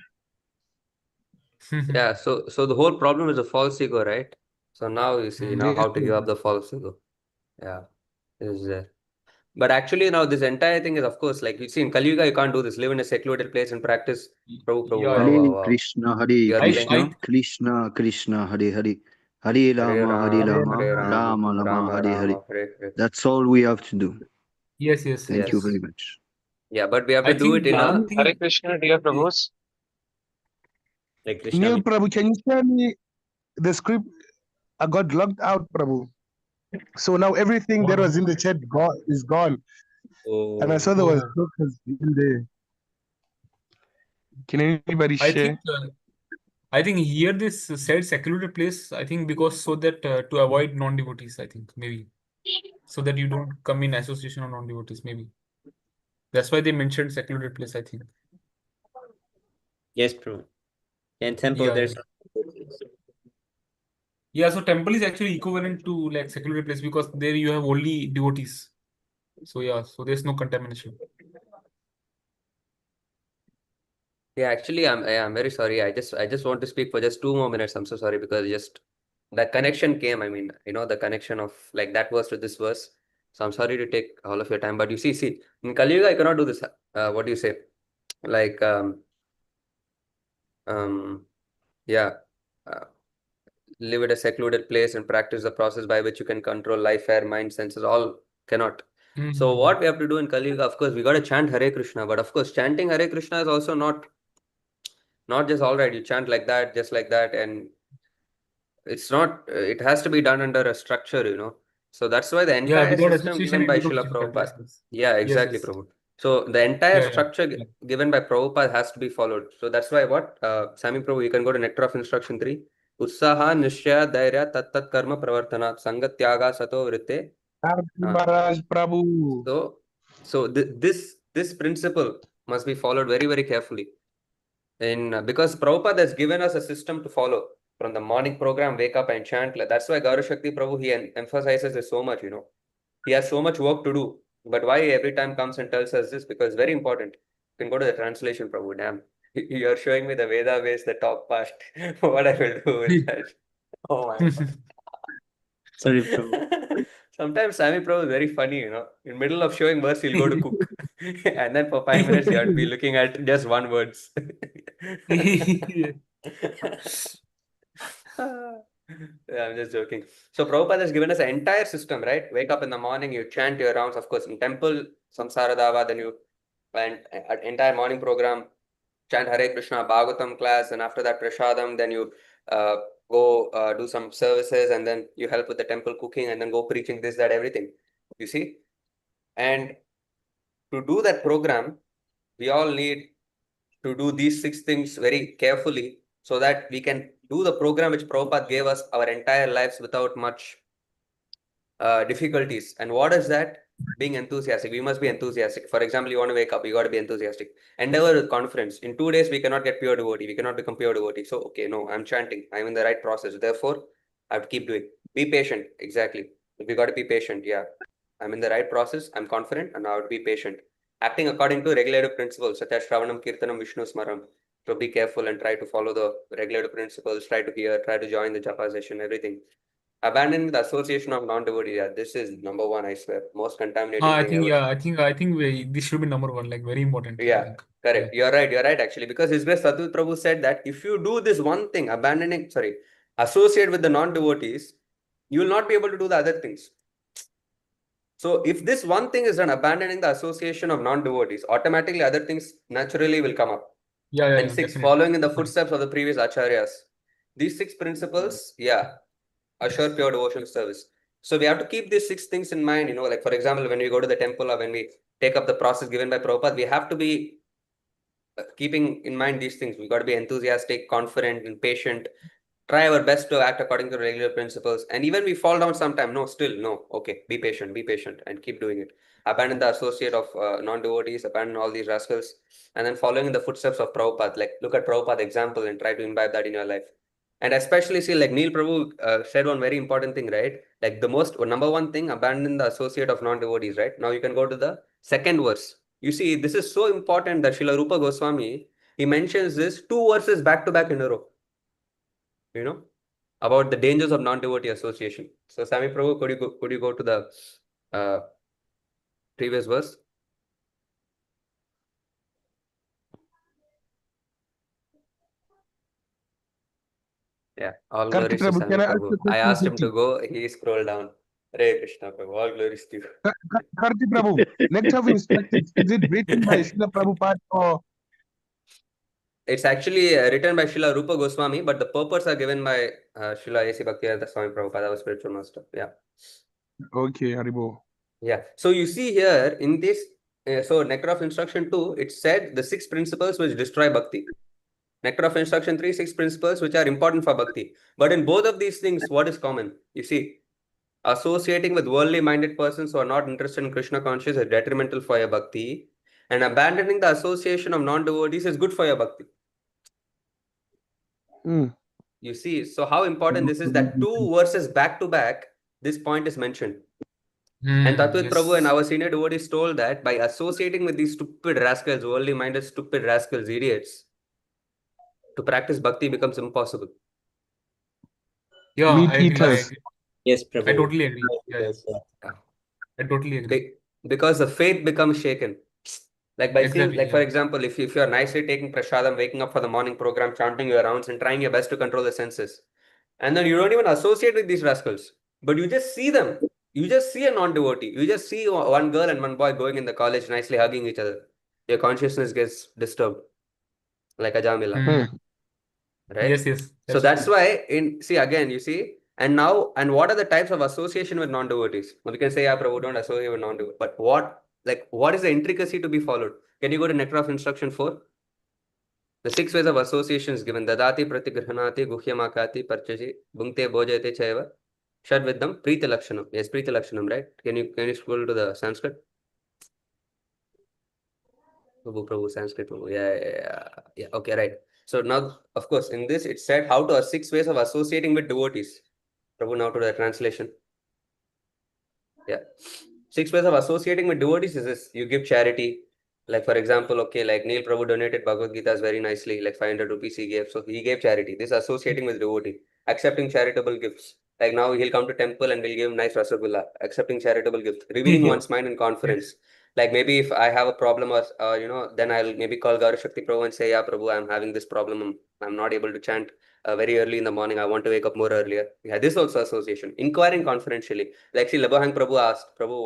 Speaker 6: Yeah, so the whole problem is a false ego, right? So now you see now how to give up the false ego. Yeah, is there. But actually now this entire thing is, of course, like you see in Kali Yuga, you can't do this. Live in a secluded place and practice. Prabhu,
Speaker 7: Yeah,
Speaker 6: wow,
Speaker 7: yeah.
Speaker 6: wow,
Speaker 4: Hare
Speaker 6: wow.
Speaker 4: Krishna, Hare
Speaker 6: You are
Speaker 4: Krishna,
Speaker 6: playing
Speaker 4: Krishna Krishna, Hare Hare, Hare
Speaker 6: Hare
Speaker 4: Rama, Hare
Speaker 6: Ram,
Speaker 4: Rama,
Speaker 6: Hare Ram,
Speaker 4: Rama Rama,
Speaker 6: Rama
Speaker 4: Hare Hare.
Speaker 6: Rama, Hare Hare.
Speaker 4: That's all we have to do.
Speaker 7: Yes,
Speaker 4: Thank you
Speaker 7: yes.
Speaker 4: very much.
Speaker 6: Yeah, but we have to
Speaker 7: I
Speaker 6: do
Speaker 7: think
Speaker 6: it in a
Speaker 7: one
Speaker 9: Hare
Speaker 7: thing.
Speaker 9: Krishna, dear Prabhus.
Speaker 6: like Krishna.
Speaker 1: Neil Prabhu, can you tell me the script? I got logged out, Prabhu. So now everything that was in the chat is gone. And I saw there was jokers in there. Can anybody share?
Speaker 7: I think here this said secluded place. I think because so that to avoid non-devotees. I think maybe so that you don't come in association of non-devotees. Maybe that's why they mentioned secluded place. I think.
Speaker 2: Yes, Prabhu. And temple,
Speaker 7: Yeah,
Speaker 2: there's
Speaker 7: yeah. So temple is actually equivalent to like secluded place because there you have only devotees. So yeah, so there's no contamination.
Speaker 6: Yeah, actually, I'm very sorry. I just want to speak for just 2 more minutes. I'm so sorry because just that connection came. I mean, the connection of like that verse to this verse. So I'm sorry to take all of your time, but you see, in Kali Yuga, I cannot do this. What do you say? Like, yeah, uh, live at a secluded place and practice the process by which you can control life, air, mind, senses. All cannot. So what we have to do in Kali Yuga, of course, we got to chant Hare Krishna. But of course, chanting Hare Krishna is also not just all right. You chant like that, just like that, and it's not. It has to be done under a structure. So that's why the
Speaker 7: Yeah,
Speaker 6: entire
Speaker 7: without
Speaker 6: system
Speaker 7: association,
Speaker 6: given
Speaker 7: you
Speaker 6: by
Speaker 7: don't
Speaker 6: Srila
Speaker 7: chant.
Speaker 6: Prabhupada.
Speaker 7: Yes.
Speaker 6: Yeah, exactly,
Speaker 7: Yes.
Speaker 6: Prabhu. So the entire
Speaker 7: Yeah.
Speaker 6: structure given by Prabhupada has to be followed. So that's why what Sami Prabhu, you can go to Nectar of Instruction 3. Utsaha Nishya Dhairya Tat Tat Karma Pravartana Sangat Tyaga Sato Vritte.
Speaker 1: Maharaj Prabhu.
Speaker 6: So this principle must be followed very, very carefully. Because Prabhupada has given us a system to follow from the morning program, wake up and chant. That's why Gaura Shakti Prabhu, he emphasizes this so much, He has so much work to do. But why every time comes and tells us this? Because it's very important. You can go to the translation, Prabhu. Damn. You're showing me the Veda base, the top part. What I will do with that. Oh my God.
Speaker 4: Sorry, Prabhu.
Speaker 6: Sometimes Sami Prabhu is very funny, In middle of showing verse, he'll go to cook. And then for 5 minutes, you have to be looking at just one words. Yeah, I'm just joking. So Prabhupada has given us an entire system, right? Wake up in the morning, you chant your rounds, of course, in temple, Samsara Dava, then you and entire morning program, chant Hare Krishna, Bhagavatam class, and after that Prashadam, then you go do some services, and then you help with the temple cooking, and then go preaching this, that, everything. You see? And to do that program, we all need to do these 6 things very carefully so that we can do the program which Prabhupada gave us our entire lives without much difficulties. And what is that? Being enthusiastic. We must be enthusiastic. For example, you want to wake up, you got to be enthusiastic. Endeavor with confidence. In 2 days, we cannot get pure devotee. We cannot become pure devotee. So, okay, no, I'm chanting. I'm in the right process. Therefore, I have to keep doing. Be patient. Exactly. We got to be patient. Yeah. I'm in the right process. I'm confident, and I have to be patient. Acting according to regulative principles such as Shravanam, Kirtanam, Vishnu Smaram. So be careful and try to follow the regulative principles. Try to hear, try to join the japa session, everything. Abandoning the association of non-devotees. Yeah, this is number one, I swear. Most contaminating
Speaker 7: I
Speaker 6: thing
Speaker 7: think,
Speaker 6: ever.
Speaker 7: yeah, I think this should be number one, like very important. I
Speaker 6: Yeah,
Speaker 7: think.
Speaker 6: correct. You're right actually. Because His Grace Sadhguru Prabhu said that if you do this one thing, associate with the non-devotees, you will not be able to do the other things. So if this one thing is done, abandoning the association of non-devotees, automatically other things naturally will come up.
Speaker 7: Yeah,
Speaker 6: And 6,
Speaker 7: definitely.
Speaker 6: following in the footsteps of the previous acharyas. These 6 principles, yeah, assure pure devotional service. So we have to keep these 6 things in mind, like for example, when we go to the temple or when we take up the process given by Prabhupada, we have to be keeping in mind these things. We got to be enthusiastic, confident, and patient. Try our best to act according to regular principles. And even we fall down sometime, no, okay, be patient, and keep doing it. Abandon the associate of non-devotees, abandon all these rascals, and then following in the footsteps of Prabhupada, like look at Prabhupada's example and try to imbibe that in your life. And especially see, like Neil Prabhu said one very important thing, right? Like the number one thing, abandon the associate of non-devotees, right? Now you can go to the second verse. You see, this is so important that Srila Rupa Goswami, he mentions this 2 verses back to back in a row. About the dangers of non-devotee association. So Sami Prabhu, could you go to the previous verse? Yeah, all
Speaker 1: Karthik
Speaker 6: glories to
Speaker 1: Prabhu,
Speaker 6: Sami
Speaker 1: can I ask
Speaker 6: Prabhu.
Speaker 1: you a
Speaker 6: I
Speaker 1: question
Speaker 6: asked him
Speaker 1: quickly?
Speaker 6: to go, he scrolled down. Hare Krishna Prabhu, all glories to you.
Speaker 1: Karthik Prabhu, Lecture of Instructions, is it written by Srila Prabhupada or?
Speaker 6: It's actually written by Srila Rupa Goswami, but the purports are given by Srila A.C. Bhaktivedanta Swami Prabhupada, our spiritual master. Yeah.
Speaker 1: Okay, Haribo.
Speaker 6: Yeah. So you see here in this, so Nectar of Instruction 2, it said the 6 principles which destroy bhakti. Nectar of Instruction 3, 6 principles which are important for bhakti. But in both of these things, what is common? You see, associating with worldly minded persons who are not interested in Krishna consciousness is detrimental for your bhakti. And abandoning the association of non-devotees is good for your bhakti. You see, so how important this is that 2 verses back to back, this point is mentioned. And Tattvik Prabhu and our senior devotees told that by associating with these stupid rascals, worldly minded stupid rascals, idiots, to practice bhakti becomes impossible.
Speaker 7: Yeah,
Speaker 1: Meat
Speaker 7: I agree.
Speaker 1: eaters.
Speaker 2: Yes, Prabhu.
Speaker 7: I totally agree. Yeah,
Speaker 2: Yes,
Speaker 7: I totally agree.
Speaker 6: Because the faith becomes shaken. Like by seeing,
Speaker 7: Exactly,
Speaker 6: like for
Speaker 7: yeah.
Speaker 6: example, if you're nicely taking prasadam, waking up for the morning program, chanting your rounds and trying your best to control the senses, and then you don't even associate with these rascals, but you just see them. You just see a non-devotee. You just see one girl and one boy going in the college nicely hugging each other. Your consciousness gets disturbed, like a Jamila, right?
Speaker 7: Yes,
Speaker 6: So that's why you see, and what are the types of association with non-devotees? Well, you can say, yeah, Prabhu, don't associate with non-devotees. But what is the intricacy to be followed? Can you go to Nectar of Instruction 4? The 6 ways of association is given. Dadati pratigrhanati guhyamakati parchaji bhungte bhojate chaiva shadviddham priti lakshanam. Yes, priti lakshanam, right? Can you scroll to the Sanskrit? Prabhu, Sanskrit, Prabhu. Yeah. Okay, right. So now, of course, in this it said how to 6 ways of associating with devotees. Prabhu, now to the translation. Yeah. 6 ways of associating with devotees is this. You give charity. Like, for example, okay, like Neil Prabhu donated Bhagavad Gita very nicely, like 500 rupees he gave. So he gave charity. This associating with devotee. Accepting charitable gifts. Like now he'll come to temple and we'll give him nice rasagulla. Accepting charitable gift. Revealing one's mind in confidence. Like maybe if I have a problem or, then I'll maybe call Gauri Shakti Prabhu and say, yeah, Prabhu, I'm having this problem. I'm not able to chant very early in the morning. I want to wake up more earlier. Yeah, this also association. Inquiring confidentially. Like see, Labahang Prabhu asked, Prabhu,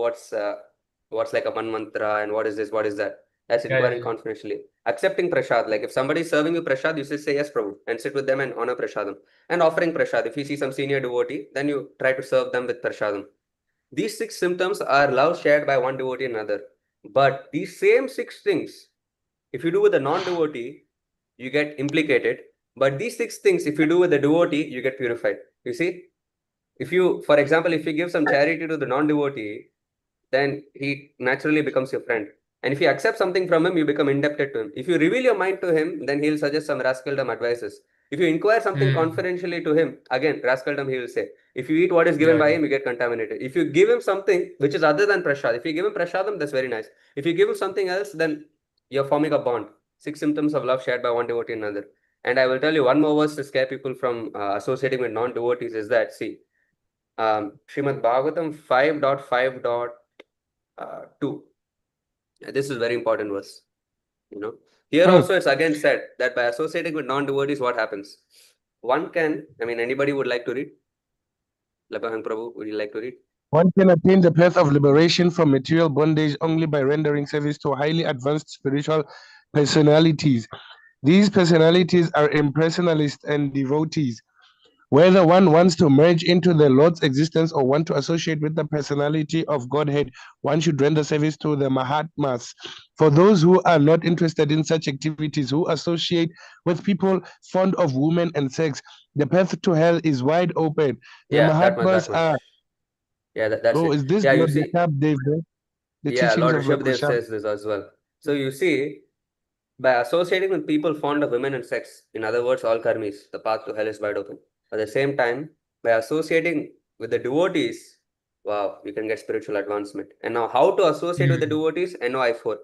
Speaker 6: what's like a man mantra and what is this? What is that? That's
Speaker 7: Yeah,
Speaker 6: inquiring
Speaker 7: yeah.
Speaker 6: confidentially. Accepting prasad, like if somebody is serving you prasad, you say yes, Prabhu, and sit with them and honor prasadam. And offering prasad, if you see some senior devotee, then you try to serve them with prasadam. These 6 symptoms are love shared by one devotee and another. But these same 6 things, if you do with a non-devotee, you get implicated. But these 6 things, if you do with a devotee, you get purified. You see? If you, for example, if you give some charity to the non-devotee, then he naturally becomes your friend. And if you accept something from him, you become indebted to him. If you reveal your mind to him, then he'll suggest some rascaldom advices. If you inquire something confidentially to him, again, rascaldom he will say. If you eat what is given
Speaker 7: Yeah,
Speaker 6: by
Speaker 7: yeah.
Speaker 6: him, you get contaminated. If you give him something which is other than prasad, if you give him prasadam, that's very nice. If you give him something else, then you're forming a bond. 6 symptoms of love shared by one devotee and another. And I will tell you one more verse to scare people from associating with non-devotees is that, see, Śrīmad-Bhāgavatam 5.5.2. This is very important verse. Here also it's again said that by associating with non-devotees, what happens? One can, anybody would like to read? Labahang Prabhu, would you like to read?
Speaker 1: One can attain the path of liberation from material bondage only by rendering service to highly advanced spiritual personalities. These personalities are impersonalists and devotees. Whether one wants to merge into the Lord's existence or want to associate with the personality of Godhead, one should render service to the Mahatmas. For those who are not interested in such activities, who associate with people fond of women and sex, the path to hell is wide open. The
Speaker 6: Yeah,
Speaker 1: Mahatmas
Speaker 6: that much.
Speaker 1: are.
Speaker 6: Yeah, that's
Speaker 1: Oh,
Speaker 6: it.
Speaker 1: is this
Speaker 6: Yeah, you
Speaker 1: Lord
Speaker 6: see.
Speaker 1: Rishabh-Dev, the
Speaker 6: Yeah,
Speaker 1: teachings
Speaker 6: Lord
Speaker 1: of Lord
Speaker 6: Rishabh Dev
Speaker 1: Rishabh?
Speaker 6: says this as well. So you see, by associating with people fond of women and sex, in other words, all karmis, the path to hell is wide open. At the same time, by associating with the devotees, wow, you can get spiritual advancement. And now, how to associate with the devotees? NOI4.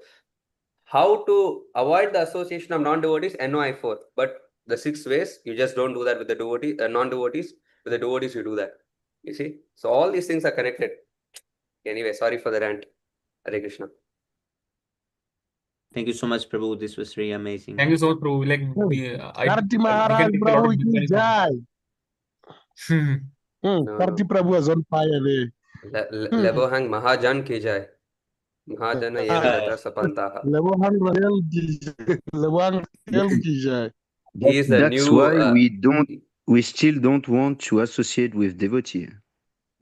Speaker 6: How to avoid the association of non-devotees? NOI4. But the 6 ways, you just don't do that with the non-devotees. With the devotees, you do that. You see? So all these things are connected. Anyway, sorry for the rant. Hare Krishna.
Speaker 2: Thank you so much, Prabhu. This was really amazing.
Speaker 7: Thank you so much, Prabhu. Like
Speaker 1: Karti
Speaker 7: we
Speaker 1: Maharaj
Speaker 7: can take a lot
Speaker 1: Prabhu
Speaker 7: of
Speaker 1: ki
Speaker 7: inquiries
Speaker 1: jai.
Speaker 6: No,
Speaker 1: Karti Prabhu was on fire there.
Speaker 6: Lebohang Mahajan ki jai. Mahajana yena tatra sapantaha.
Speaker 1: Lebohang Royal ki jai.
Speaker 6: He is the
Speaker 4: That's
Speaker 6: new.
Speaker 4: why we still don't want to associate with devotee.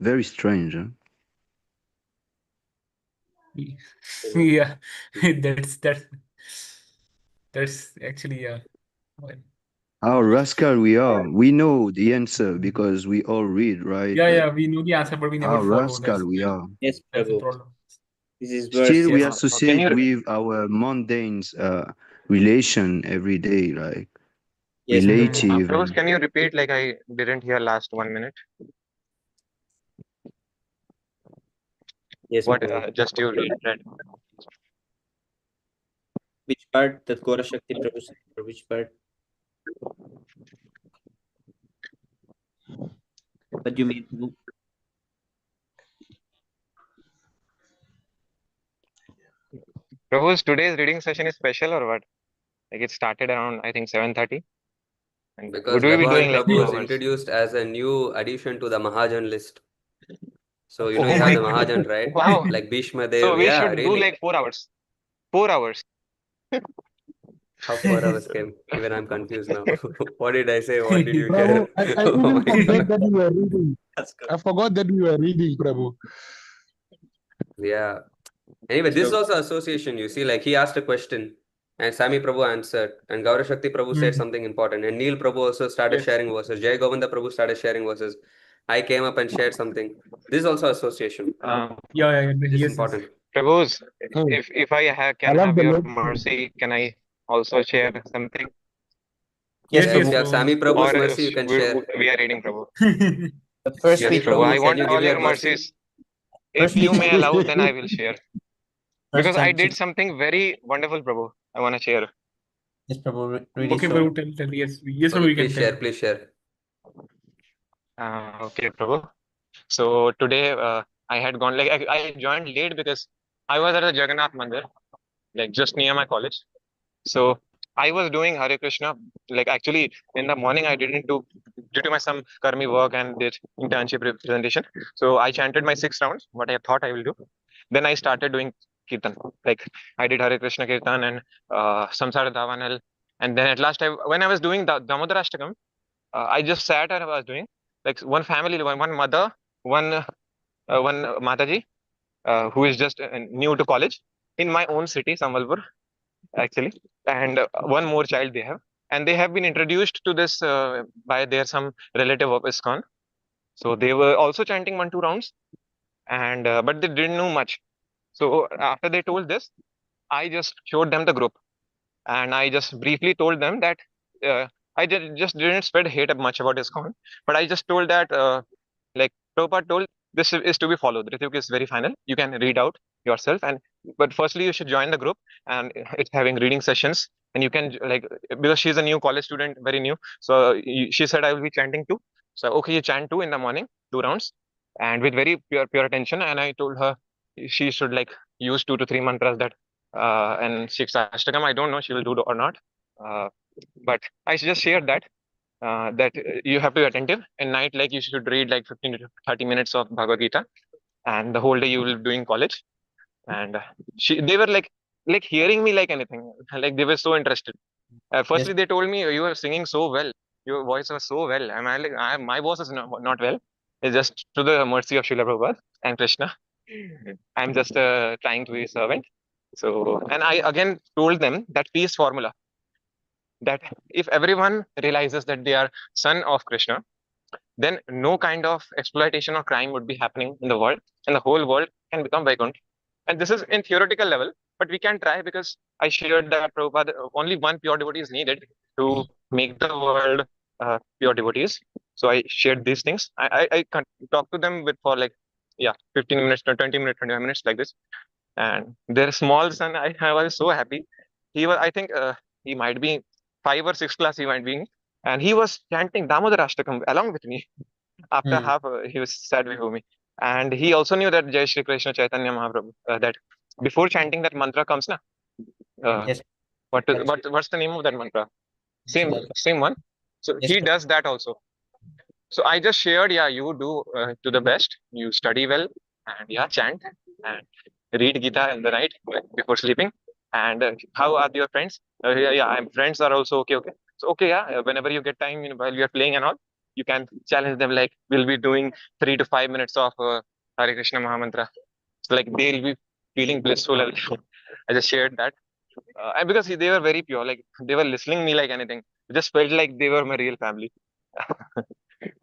Speaker 4: Very strange, huh?
Speaker 7: Yeah, that's actually well,
Speaker 4: How rascal we are. We know the answer because we all read, right?
Speaker 7: yeah, we know the answer, but we never
Speaker 4: How
Speaker 7: follow.
Speaker 4: rascal we are.
Speaker 2: Yes,
Speaker 7: That's the
Speaker 2: Prabhu.
Speaker 7: problem.
Speaker 2: This is verse.
Speaker 4: Still, we
Speaker 2: Yes.
Speaker 4: associate with our mundane relation every day, like
Speaker 2: Yes, Prabhu.
Speaker 4: relative.
Speaker 9: Prabhu, can you repeat? Like I didn't hear last 1 minute.
Speaker 2: Yes,
Speaker 9: What?
Speaker 2: Prabhu.
Speaker 9: Just you read.
Speaker 2: Which part that Gora Shakti Prabhu said, or which part? What do you mean? Prabhu?
Speaker 9: Prabhu's today's reading session is special or what? Like it started around I think 7:30. And
Speaker 6: Because
Speaker 9: would we be
Speaker 6: Lebohang
Speaker 9: doing like
Speaker 6: Prabhu
Speaker 9: 2
Speaker 6: was
Speaker 9: hours?
Speaker 6: introduced as a new addition to the Mahajan list. So, you
Speaker 9: Oh
Speaker 6: have
Speaker 9: my
Speaker 6: the
Speaker 9: God.
Speaker 6: Mahajan, right?
Speaker 9: Wow.
Speaker 6: Like Bhishma Dev.
Speaker 9: So we
Speaker 6: Yeah,
Speaker 9: should do
Speaker 6: really.
Speaker 9: like 4 hours. 4 hours.
Speaker 6: How 4 hours came? Even I'm confused now. What did I say? What did you
Speaker 1: Prabhu,
Speaker 6: hear?
Speaker 1: I
Speaker 6: Oh
Speaker 1: even
Speaker 6: my
Speaker 1: forget
Speaker 6: God.
Speaker 1: that we were reading.
Speaker 2: That's good.
Speaker 1: I forgot that we were reading, Prabhu.
Speaker 6: Yeah. Anyway, this is also association. You see, like he asked a question and Sami Prabhu answered, and Gaura Shakti Prabhu said something important, and Neil Prabhu also started sharing verses. Jai Govinda Prabhu started sharing verses. I came up and shared something. This is also association.
Speaker 7: Yeah,
Speaker 6: This is
Speaker 7: yes.
Speaker 6: important.
Speaker 9: Prabhu's,
Speaker 1: Hmm.
Speaker 9: if I can
Speaker 1: love
Speaker 9: have
Speaker 1: the
Speaker 9: your
Speaker 1: Lord.
Speaker 9: mercy, can I also share something?
Speaker 2: Yes,
Speaker 6: Yeah,
Speaker 2: Prabhu.
Speaker 6: if you have Sami Prabhu's
Speaker 9: Or
Speaker 6: mercy, you can share.
Speaker 9: we are reading, Prabhu.
Speaker 2: First,
Speaker 9: Yes,
Speaker 2: meet
Speaker 9: Prabhu.
Speaker 2: Prabhu.
Speaker 9: I
Speaker 6: Can
Speaker 9: want
Speaker 6: you
Speaker 9: all
Speaker 6: give your
Speaker 9: your
Speaker 6: mercy?
Speaker 9: mercies. If
Speaker 2: First,
Speaker 9: you
Speaker 2: meet
Speaker 9: may allow, then I will share.
Speaker 2: First,
Speaker 9: Because I did something very wonderful, Prabhu. I want to share.
Speaker 2: Yes, Prabhu. Read
Speaker 7: Okay,
Speaker 2: it.
Speaker 7: Prabhu, tell. Yes,
Speaker 6: Okay,
Speaker 7: Prabhu, you
Speaker 6: please
Speaker 7: can
Speaker 6: share.
Speaker 7: tell.
Speaker 6: Please share.
Speaker 9: Okay, Prabhu. So today I had gone, like I joined late because I was at the Jagannath Mandir, like just near my college. So I was doing Hare Krishna. Like actually in the morning I didn't do due to my some karmi work and did internship presentation. So I chanted my 6 rounds, what I thought I will do. Then I started doing Kirtan. Like I did Hare Krishna Kirtan and Samsara Davanal. And then at last, when I was doing the Damodarashtakam, I just sat and I was doing like one family, one mother, one Mataji, who is just new to college in my own city, Sambalpur, actually, and one more child they have, and they have been introduced to this by their some relative of ISKCON. So they were also chanting 1-2 rounds, and but they didn't know much. So after they told this, I just showed them the group, and I just briefly told them that I just didn't spread hate much about ISKCON, but I just told that like Prabhupada told, this is to be followed. Ritik is very final. You can read out yourself, and but firstly you should join the group, and it's having reading sessions, and you can like because she's a new college student, very new. So she said I will be chanting too. So okay, you chant 2 in the morning, 2 rounds, and with very pure attention. And I told her she should like use 2 to 3 mantras that and 6 Ashtakam. I don't know she will do or not, but I just shared that that you have to be attentive. And night, like you should read like 15 to 30 minutes of Bhagavad Gita, and the whole day you will be doing college. And they were like hearing me like anything, like they were so interested. Firstly, they told me you were singing so well, your voice was so well. My voice is not well. It's just to the mercy of Srila Prabhupada and Krishna. I'm just trying to be a servant. So, and I again told them that peace formula, that if everyone realizes that they are son of Krishna, then no kind of exploitation or crime would be happening in the world, and the whole world can become Vaikuntha. And this is in theoretical level, but we can try, because I shared that Prabhupada, only one pure devotee is needed to make the world pure devotees. So I shared these things. I talked to them with for like 15 minutes, 20 minutes, 25 minutes like this. And their small son, I was so happy. He was, I think he might be 5 or 6 class, he might be, and he was chanting Damodarashtakam along with me. After half, he was sat before me, and he also knew that Jai Shri Krishna Chaitanya Mahaprabhu. That before chanting that mantra comes na.
Speaker 2: Yes.
Speaker 9: What's the name of that mantra? Same one. So
Speaker 2: Yes,
Speaker 9: he does that also. So I just shared, you do to the best. You study well, and chant and read Gita in the night before sleeping. And how are your friends? Friends are also okay. So whenever you get time, while you are playing and all, you can challenge them. Like we'll be doing 3 to 5 minutes of Hare Krishna Mahamantra. So like they'll be feeling blissful. I just shared that, and because they were very pure, like they were listening me like anything. It just felt like they were my real family.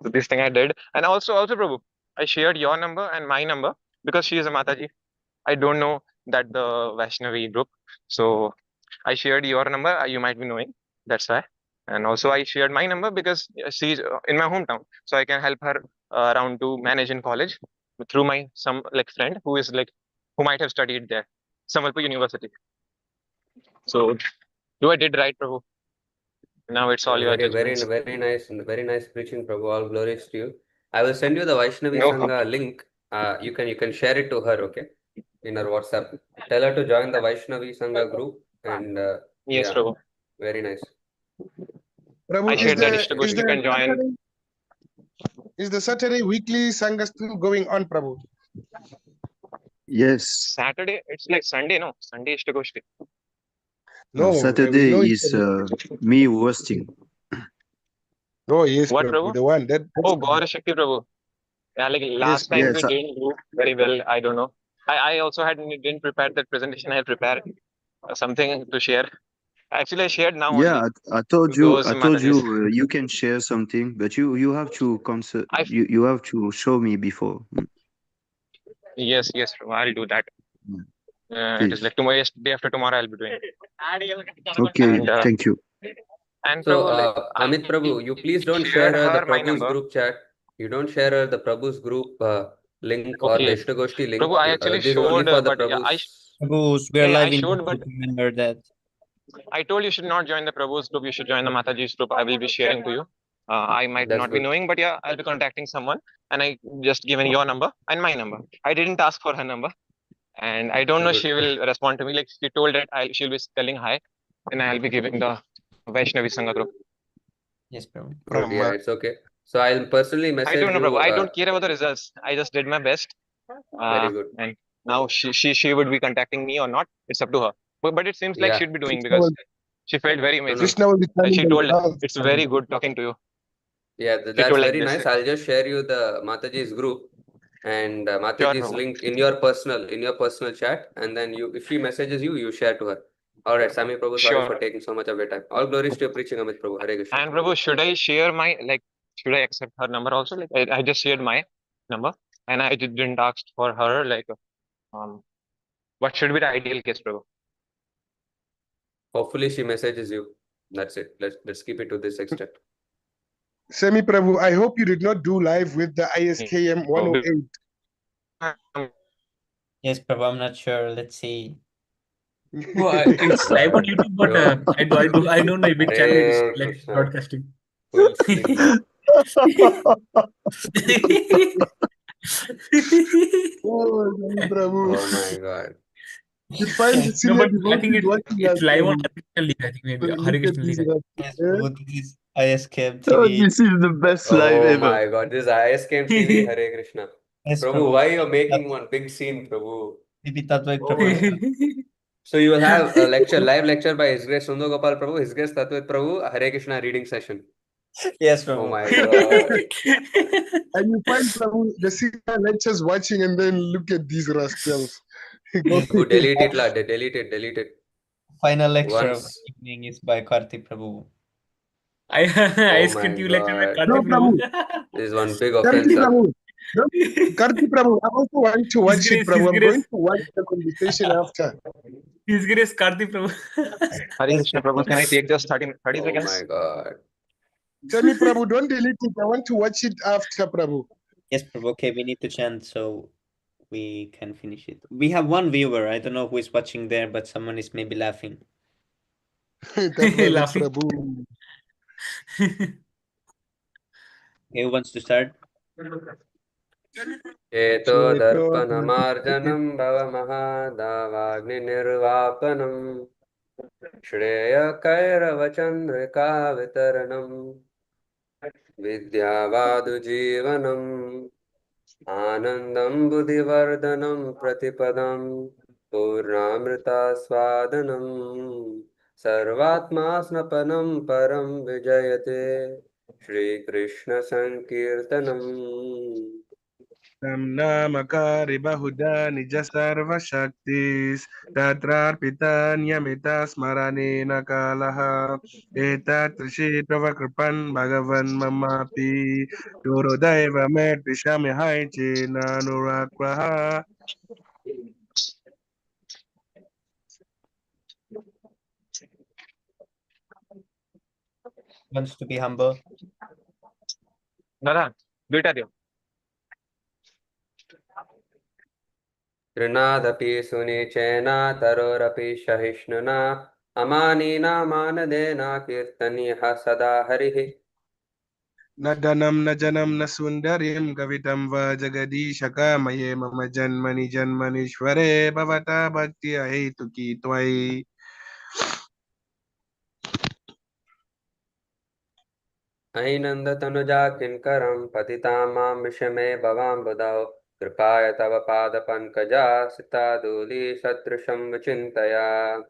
Speaker 9: So this thing I did, and also Prabhu, I shared your number and my number because she is a Mataji. I don't know that the Vaishnavi group, so I shared your number. You might be knowing, that's why. And also I shared my number because she's in my hometown, so I can help her around to manage in college through my some like friend who is like who might have studied there, Sambalpur University. So I did right, Prabhu. Now it's all your judgments.
Speaker 6: Very nice preaching, Prabhu. All glories to you. I will send you the Vaishnavi
Speaker 9: No
Speaker 6: Sangha link. You can share it to her, okay, in her WhatsApp. Tell her to join the Vaishnavi Sangha group, and
Speaker 9: Yes,
Speaker 6: yeah,
Speaker 9: Prabhu.
Speaker 6: very nice.
Speaker 1: Prabhu,
Speaker 9: I shared that
Speaker 1: is
Speaker 9: Ishtagoshti can join.
Speaker 1: Is the Saturday weekly Sangha still going on, Prabhu?
Speaker 4: Yes.
Speaker 9: Saturday, it's like Sunday, no? Sunday Ishtagoshti.
Speaker 1: No,
Speaker 4: Saturday
Speaker 1: we know
Speaker 4: is me hosting.
Speaker 1: Oh, yes,
Speaker 9: What,
Speaker 1: Prabhu,
Speaker 9: Prabhu?
Speaker 1: the one that.
Speaker 9: Oh, Gaura Shakti, Prabhu. Yeah, like last time
Speaker 4: Yes,
Speaker 9: we didn't do very well. I don't know. I also didn't prepare that presentation. I prepared something to share. Actually, I shared now only
Speaker 4: yeah. I told
Speaker 9: to
Speaker 4: you.
Speaker 9: those
Speaker 4: I told you
Speaker 9: Matajis.
Speaker 4: you can share something, but you have to concert.
Speaker 9: I
Speaker 4: You have to show me before.
Speaker 9: Yes, Prabhu, I'll do that. It is
Speaker 4: Please.
Speaker 9: like tomorrow, day after tomorrow, I'll be doing.
Speaker 4: Okay.
Speaker 9: And
Speaker 4: Thank you.
Speaker 9: and
Speaker 6: So,
Speaker 9: Prabhu, like
Speaker 6: Amit Prabhu, you please don't share
Speaker 9: shared
Speaker 6: her the
Speaker 9: her my
Speaker 6: Prabhu's
Speaker 9: number.
Speaker 6: group chat. You don't share her the Prabhu's group link or the
Speaker 9: Okay,
Speaker 6: Ishtagoshti link.
Speaker 9: Prabhu, I actually
Speaker 6: This is only
Speaker 9: showed,
Speaker 6: for the
Speaker 9: but
Speaker 6: Prabhu's.
Speaker 2: Prabhus, we are live
Speaker 9: I
Speaker 2: in
Speaker 9: showed, but
Speaker 2: YouTube. Remember that.
Speaker 9: I told you should not join the Prabhu's group. You should join the Mataji's group. I will be sharing to you. I might
Speaker 6: That's
Speaker 9: not be
Speaker 6: good.
Speaker 9: knowing, but I'll be contacting someone, and I just given your number and my number. I didn't ask for her number, and I don't know
Speaker 6: Good.
Speaker 9: she will respond to me. Like she told that she'll be telling hi, and I'll be giving the Vaishnavi Sangha group.
Speaker 2: Yes, Prabhu.
Speaker 6: Good. Yeah, it's okay. So I'll personally
Speaker 9: I
Speaker 6: message
Speaker 9: don't know,
Speaker 6: you.
Speaker 9: Prabhu. I don't care about the results. I just did my best.
Speaker 6: Very good.
Speaker 9: And now she would be contacting me or not. It's up to her. But it seems like
Speaker 6: Yeah.
Speaker 9: she'd be doing
Speaker 1: Krishna
Speaker 9: because
Speaker 1: will,
Speaker 9: she felt very
Speaker 6: No,
Speaker 9: amazing.
Speaker 6: no.
Speaker 1: Krishna will be
Speaker 9: And
Speaker 1: turning
Speaker 9: she
Speaker 1: the
Speaker 9: told
Speaker 1: results.
Speaker 9: it's very good talking to you.
Speaker 6: Yeah,
Speaker 9: She
Speaker 6: that's
Speaker 9: told like
Speaker 6: very
Speaker 9: this.
Speaker 6: nice. I'll just share you the Mataji's group and
Speaker 9: Sure,
Speaker 6: Mataji's
Speaker 9: Prabhu.
Speaker 6: link in your personal chat, and then you, if she messages you, you share to her. All right, Sami Prabhu, sorry
Speaker 9: Sure.
Speaker 6: for taking so much of your time. All glories to your preaching, Amit Prabhu. Hare Krishna.
Speaker 9: And Prabhu, should I share my should I accept her number also? Like I just shared my number and I didn't ask for her what should be the ideal case, Prabhu?
Speaker 6: Hopefully she messages you. That's it. Let's keep it to this extent.
Speaker 1: Semi Prabhu, I hope you did not do live with the ISKM 108.
Speaker 2: Yes, Prabhu, I'm not sure. Let's see.
Speaker 7: Well, it's live on YouTube, but I don't know which channel it is
Speaker 6: Hare
Speaker 7: like
Speaker 6: Krishna.
Speaker 7: broadcasting.
Speaker 6: Full screen, bro.
Speaker 1: Oh, Semi Prabhu.
Speaker 6: Oh my God.
Speaker 1: You find the
Speaker 7: No,
Speaker 1: senior
Speaker 7: but I think
Speaker 1: devotees watching
Speaker 7: it's
Speaker 1: us.
Speaker 7: live on
Speaker 1: Prabhu.
Speaker 7: Hare Krishna League, I think maybe
Speaker 1: Look
Speaker 7: Hare
Speaker 1: at
Speaker 7: Krishna
Speaker 1: these
Speaker 7: League.
Speaker 1: guys.
Speaker 2: Yes,
Speaker 1: Eh?
Speaker 2: Prabhu, this is ISKM
Speaker 4: Oh,
Speaker 2: TV.
Speaker 4: this is the best live
Speaker 6: Oh
Speaker 4: ever.
Speaker 6: my God. This is ISKM TV. Hare Krishna.
Speaker 2: Yes,
Speaker 6: Prabhu,
Speaker 2: Prabhu.
Speaker 6: why you're making one big scene, Prabhu?
Speaker 2: Maybe Tatvik
Speaker 6: Oh my
Speaker 2: Prabhu.
Speaker 6: God. So you will have a live lecture by His Grace Sundo Gopal Prabhu, His Grace Tatvik Prabhu, Hare Krishna reading session.
Speaker 2: Yes,
Speaker 6: Oh
Speaker 2: Prabhu.
Speaker 6: my God.
Speaker 1: And you find Prabhu, the senior lectures watching, and then look at these rascals.
Speaker 2: Yes.
Speaker 6: Prabhu, delete it, la. Delete it.
Speaker 2: Final lecture of
Speaker 6: Once.
Speaker 2: the evening is by Karthi Prabhu.
Speaker 7: I
Speaker 6: Oh
Speaker 7: skipped
Speaker 6: my
Speaker 7: you lecture by
Speaker 6: God.
Speaker 1: No,
Speaker 7: Karthik Prabhu.
Speaker 1: Prabhu.
Speaker 6: This is one big
Speaker 1: Karti
Speaker 6: offense, huh?
Speaker 1: Prabhu. No, Karti Prabhu, I also want to watch it,
Speaker 7: His
Speaker 1: Prabhu. I'm
Speaker 7: grace,
Speaker 1: going to watch the conversation after.
Speaker 7: His Grace Karthik Prabhu.
Speaker 9: Hare
Speaker 2: Yes,
Speaker 9: Krishna, Prabhu. Can I take just 30
Speaker 6: Oh
Speaker 9: seconds?
Speaker 6: my God.
Speaker 1: Semi Prabhu, don't delete it. I want to watch it after, Prabhu.
Speaker 2: Yes, Prabhu. Okay, we need to chant so we can finish it. We have one viewer. I don't know who is watching there, but someone is maybe laughing.
Speaker 1: Tatvalik
Speaker 7: Laughing.
Speaker 1: Prabhu.
Speaker 2: Okay, who wants to start?
Speaker 6: Cheto darpanamarjanam bhavamahadavagnirvapanam Shreya Kairavachandrika Vitaranam Vidyavadu Jivanam Anandam Buddhivardhanam Pratipadam Purnamrita Swadanam Sarvatma Snapanam Param Vijayate Shri Krishna Sankirtanam.
Speaker 1: Namakari Bahuda Nija Sarva Shaktis Tatrarpita Nyamita Smarane Nakalaha Eta Trishi Pravakripan Bhagavan Mamapi Durodaiva Metrishami Haichi Nanurakraha.
Speaker 2: Wants to be humble.
Speaker 9: Dada, do it at you.
Speaker 6: Trinadapi Sunichena Tarorapi Shahishnuna Amanina Manadena Kirtaniha Sada Harihi.
Speaker 1: Nadanam Najanam Nasundarim Kavitam Va Jagadishaka Maye Mama Janmani Janmanishware Bhavata Bhakti Ahetuki Twai.
Speaker 6: Ainanda Tanuja Kinkaram Patitamam Vishame Bhavam Budao Kripaya Tava Pada Pankaja Sita Duli Satrisham Vichintaya.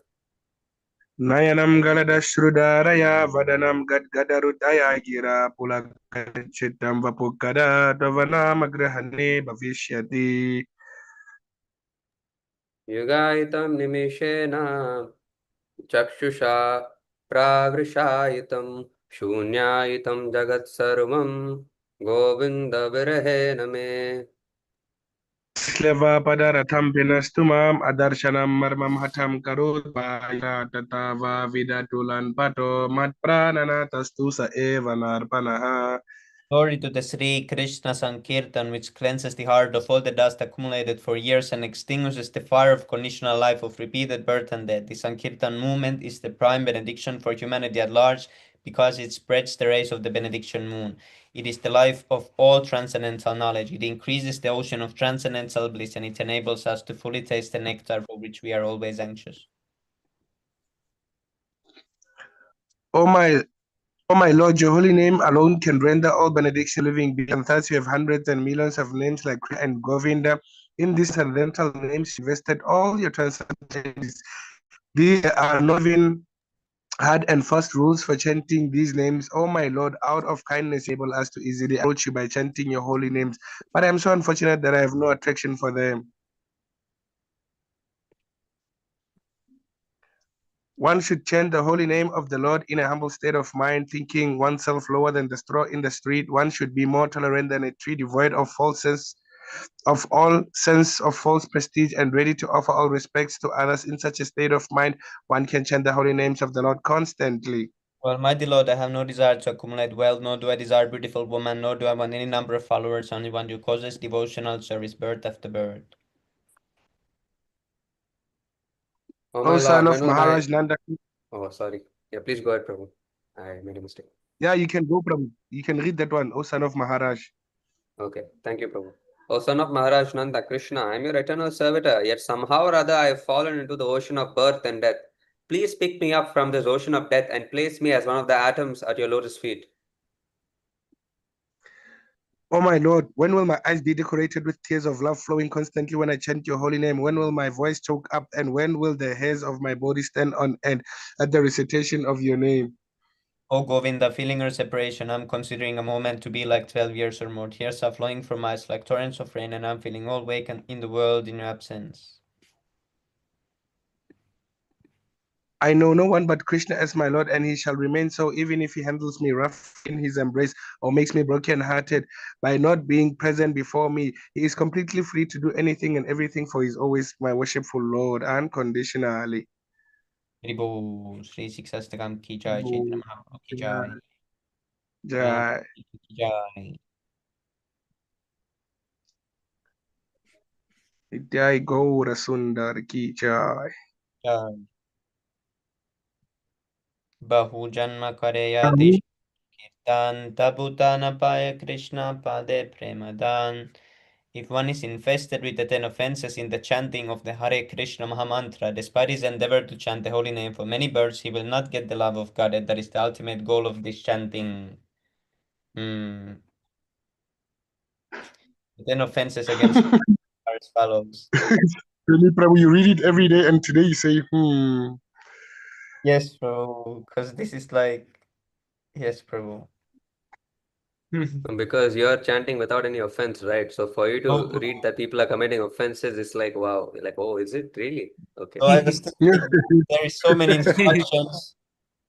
Speaker 1: Nayanam Galadashrudaraya Vadanam Gadgadarudaya Gira Pulakachitam Vapukada Davanam Agrahane Bhavishyati.
Speaker 6: Yugaitam Nimishena Chakshusha Pravrishayitam Shunyayitam Jagat Sarvam Govinda Virahena Me.
Speaker 1: Sleva Padaratham Pinastumam Adarshanam Marmam Hatam Karut Paya Tatava Vidatulan Pato Mat Pranana Tastusa Eva Narpanaha.
Speaker 2: Glory to the Sri Krishna Sankirtan, which cleanses the heart of all the dust accumulated for years and extinguishes the fire of conditional life of repeated birth and death. The Sankirtan movement is the prime benediction for humanity at large because it spreads the rays of the benediction moon. It is the life of all transcendental knowledge. It increases the ocean of transcendental bliss and it enables us to fully taste the nectar for which we are always anxious.
Speaker 1: Oh my Lord, your holy name alone can render all benediction living beings. And thus you have hundreds and millions of names like Krishna and Govinda, In these transcendental names, you invested all your transcendentalities. These are not even hard and fast rules for chanting these names. Oh my Lord, out of kindness, enable us to easily approach you by chanting your holy names. But I'm so unfortunate that I have no attraction for them. One should chant the holy name of the Lord in a humble state of mind, thinking oneself lower than the straw in the street. One should be more tolerant than a tree, devoid of all sense of false prestige, and ready to offer all respects to others. In such a state of mind, one can chant the holy names of the Lord constantly.
Speaker 2: Almighty Lord, I have no desire to accumulate wealth, nor do I desire beautiful woman, nor do I want any number of followers, only one who causes devotional service birth after birth.
Speaker 6: Oh my
Speaker 1: O son
Speaker 6: Lord,
Speaker 1: of
Speaker 6: when will my...
Speaker 1: Maharaj Nanda.
Speaker 6: Oh, sorry. Yeah, please go ahead, Prabhu. I made a mistake.
Speaker 1: Yeah, you can go, Prabhu. You can read that one, O son of Maharaj.
Speaker 6: Okay, thank you, Prabhu. O son of Maharaj Nanda, Krishna, I am your eternal servitor, yet somehow or other I have fallen into the ocean of birth and death. Please pick me up from this ocean of death and place me as one of the atoms at your lotus feet.
Speaker 1: Oh my Lord, when will my eyes be decorated with tears of love flowing constantly when I chant your holy name? When will my voice choke up, and when will the hairs of my body stand on end at the recitation of your name?
Speaker 2: O Govinda, feeling your separation, I'm considering a moment to be like 12 years or more. Tears are flowing from my eyes like torrents of rain, and I'm feeling all vacant in the world in your absence.
Speaker 1: I know no one but Krishna as my Lord, and he shall remain so even if he handles me roughly in his embrace or makes me broken-hearted by not being present before me. He is completely free to do anything and everything, for he is always my worshipful Lord, unconditionally.
Speaker 2: Haribo, Sri Siksastakam ki jai, Chaitanya Mahaprabhu ki jai.
Speaker 1: Jai.
Speaker 2: Ki jai.
Speaker 1: Jai Gaura Sundar ki jai.
Speaker 2: Jai. Bahu janma kare yatish kirtan, tabutana paya Krishna pade premadan. If one is infested with the 10 offenses in the chanting of the Hare Krishna Mahamantra, despite his endeavor to chant the holy name for many births, he will not get the love of God. That is the ultimate goal of this chanting. The 10 offenses against are as follows.
Speaker 1: Really, Prabhu, you read it every day, and today you say,
Speaker 2: Yes, Prabhu, because this is like, yes, Prabhu.
Speaker 6: Because you're chanting without any offense, right? So for you to
Speaker 2: Oh,
Speaker 6: read that people are committing offenses, it's like, wow. Like, oh, is it really? Okay.
Speaker 2: so I was thinking, there is so many instructions.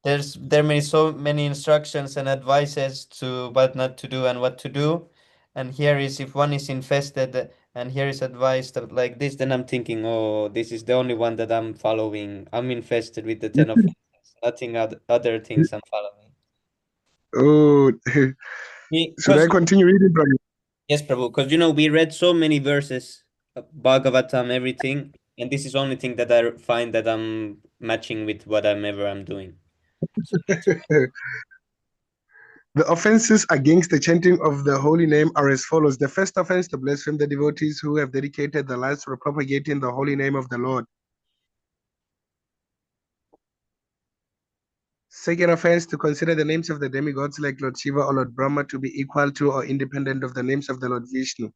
Speaker 2: There so many instructions and advices to what not to do and what to do, and here is if one is infested, and here is advice that like this, then I'm thinking, oh, this is the only one that I'm following. I'm infested with the 10 offenses, nothing other things I'm following.
Speaker 1: oh, should I
Speaker 2: Because
Speaker 1: continue reading, Prabhu?
Speaker 2: yes, Prabhu, because we read so many verses, Bhagavatam, everything, and this is only thing that I find that I'm matching with what I'm doing. So that's why.
Speaker 1: The offenses against the chanting of the holy name are as follows. The first offense, to blaspheme the devotees who have dedicated their lives for propagating the holy name of the Lord. Second offense, to consider the names of the demigods like Lord Shiva or Lord Brahma to be equal to or independent of the names of the Lord Vishnu.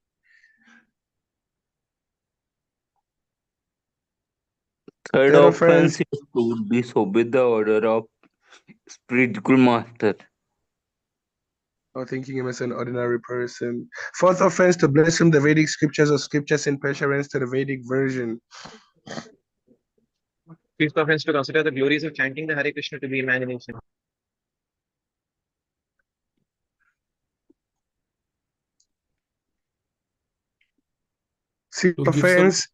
Speaker 3: Third
Speaker 1: Third
Speaker 3: offense
Speaker 1: offense,
Speaker 3: is to disobey the order of spiritual master.
Speaker 1: or thinking him as an ordinary person. Fourth offense, to blaspheme the Vedic scriptures or scriptures in preference to the Vedic version.
Speaker 9: Fifth offense, to consider the glories of chanting the Hare Krishna to be imagination.
Speaker 1: Sixth
Speaker 7: To give some
Speaker 1: offense,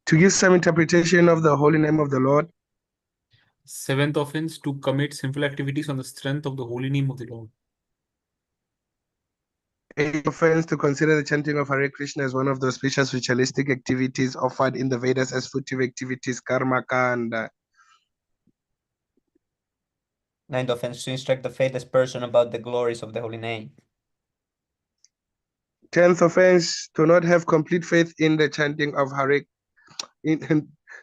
Speaker 1: to give some interpretation of the holy name of the Lord.
Speaker 7: seventh offense, to commit sinful activities on the strength of the holy name of the Lord.
Speaker 1: Eighth offense, to consider the chanting of Hare Krishna as one of the auspicious ritualistic activities offered in the Vedas as fruitive activities, karma kanda.
Speaker 2: Ninth offense, to instruct the faithless person about the glories of the holy name.
Speaker 1: 10th offense, to not have complete faith in the chanting of Hare.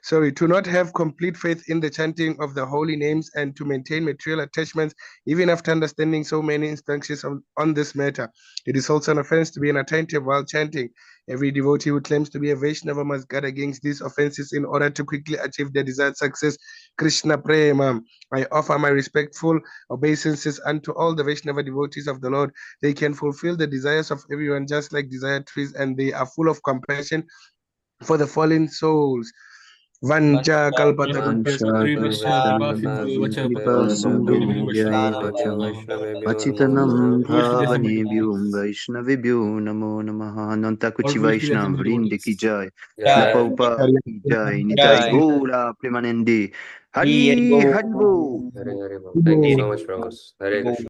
Speaker 1: to not have complete faith in the chanting of the holy names and to maintain material attachments even after understanding so many instructions on this matter. It is also an offense to be inattentive while chanting. Every devotee who claims to be a Vaishnava must guard against these offenses in order to quickly achieve their desired success. Krishna Prema. I offer my respectful obeisances unto all the Vaishnava devotees of the Lord. They can fulfill the desires of everyone just like desired trees, and they are full of compassion for the fallen souls. Vancha kalpatarubhyascha
Speaker 4: Pachitanam bhavanebhyo Vaishnavibhyo namo namaha. Nantakuchi Vaishnav Vrinde ki jai. Prabhupada ki jai. Nitai Gaura Premanande. Hari Hari Bol.
Speaker 6: Hare Hare Bol. Thank you so much, Prabhu. Hare Krishna.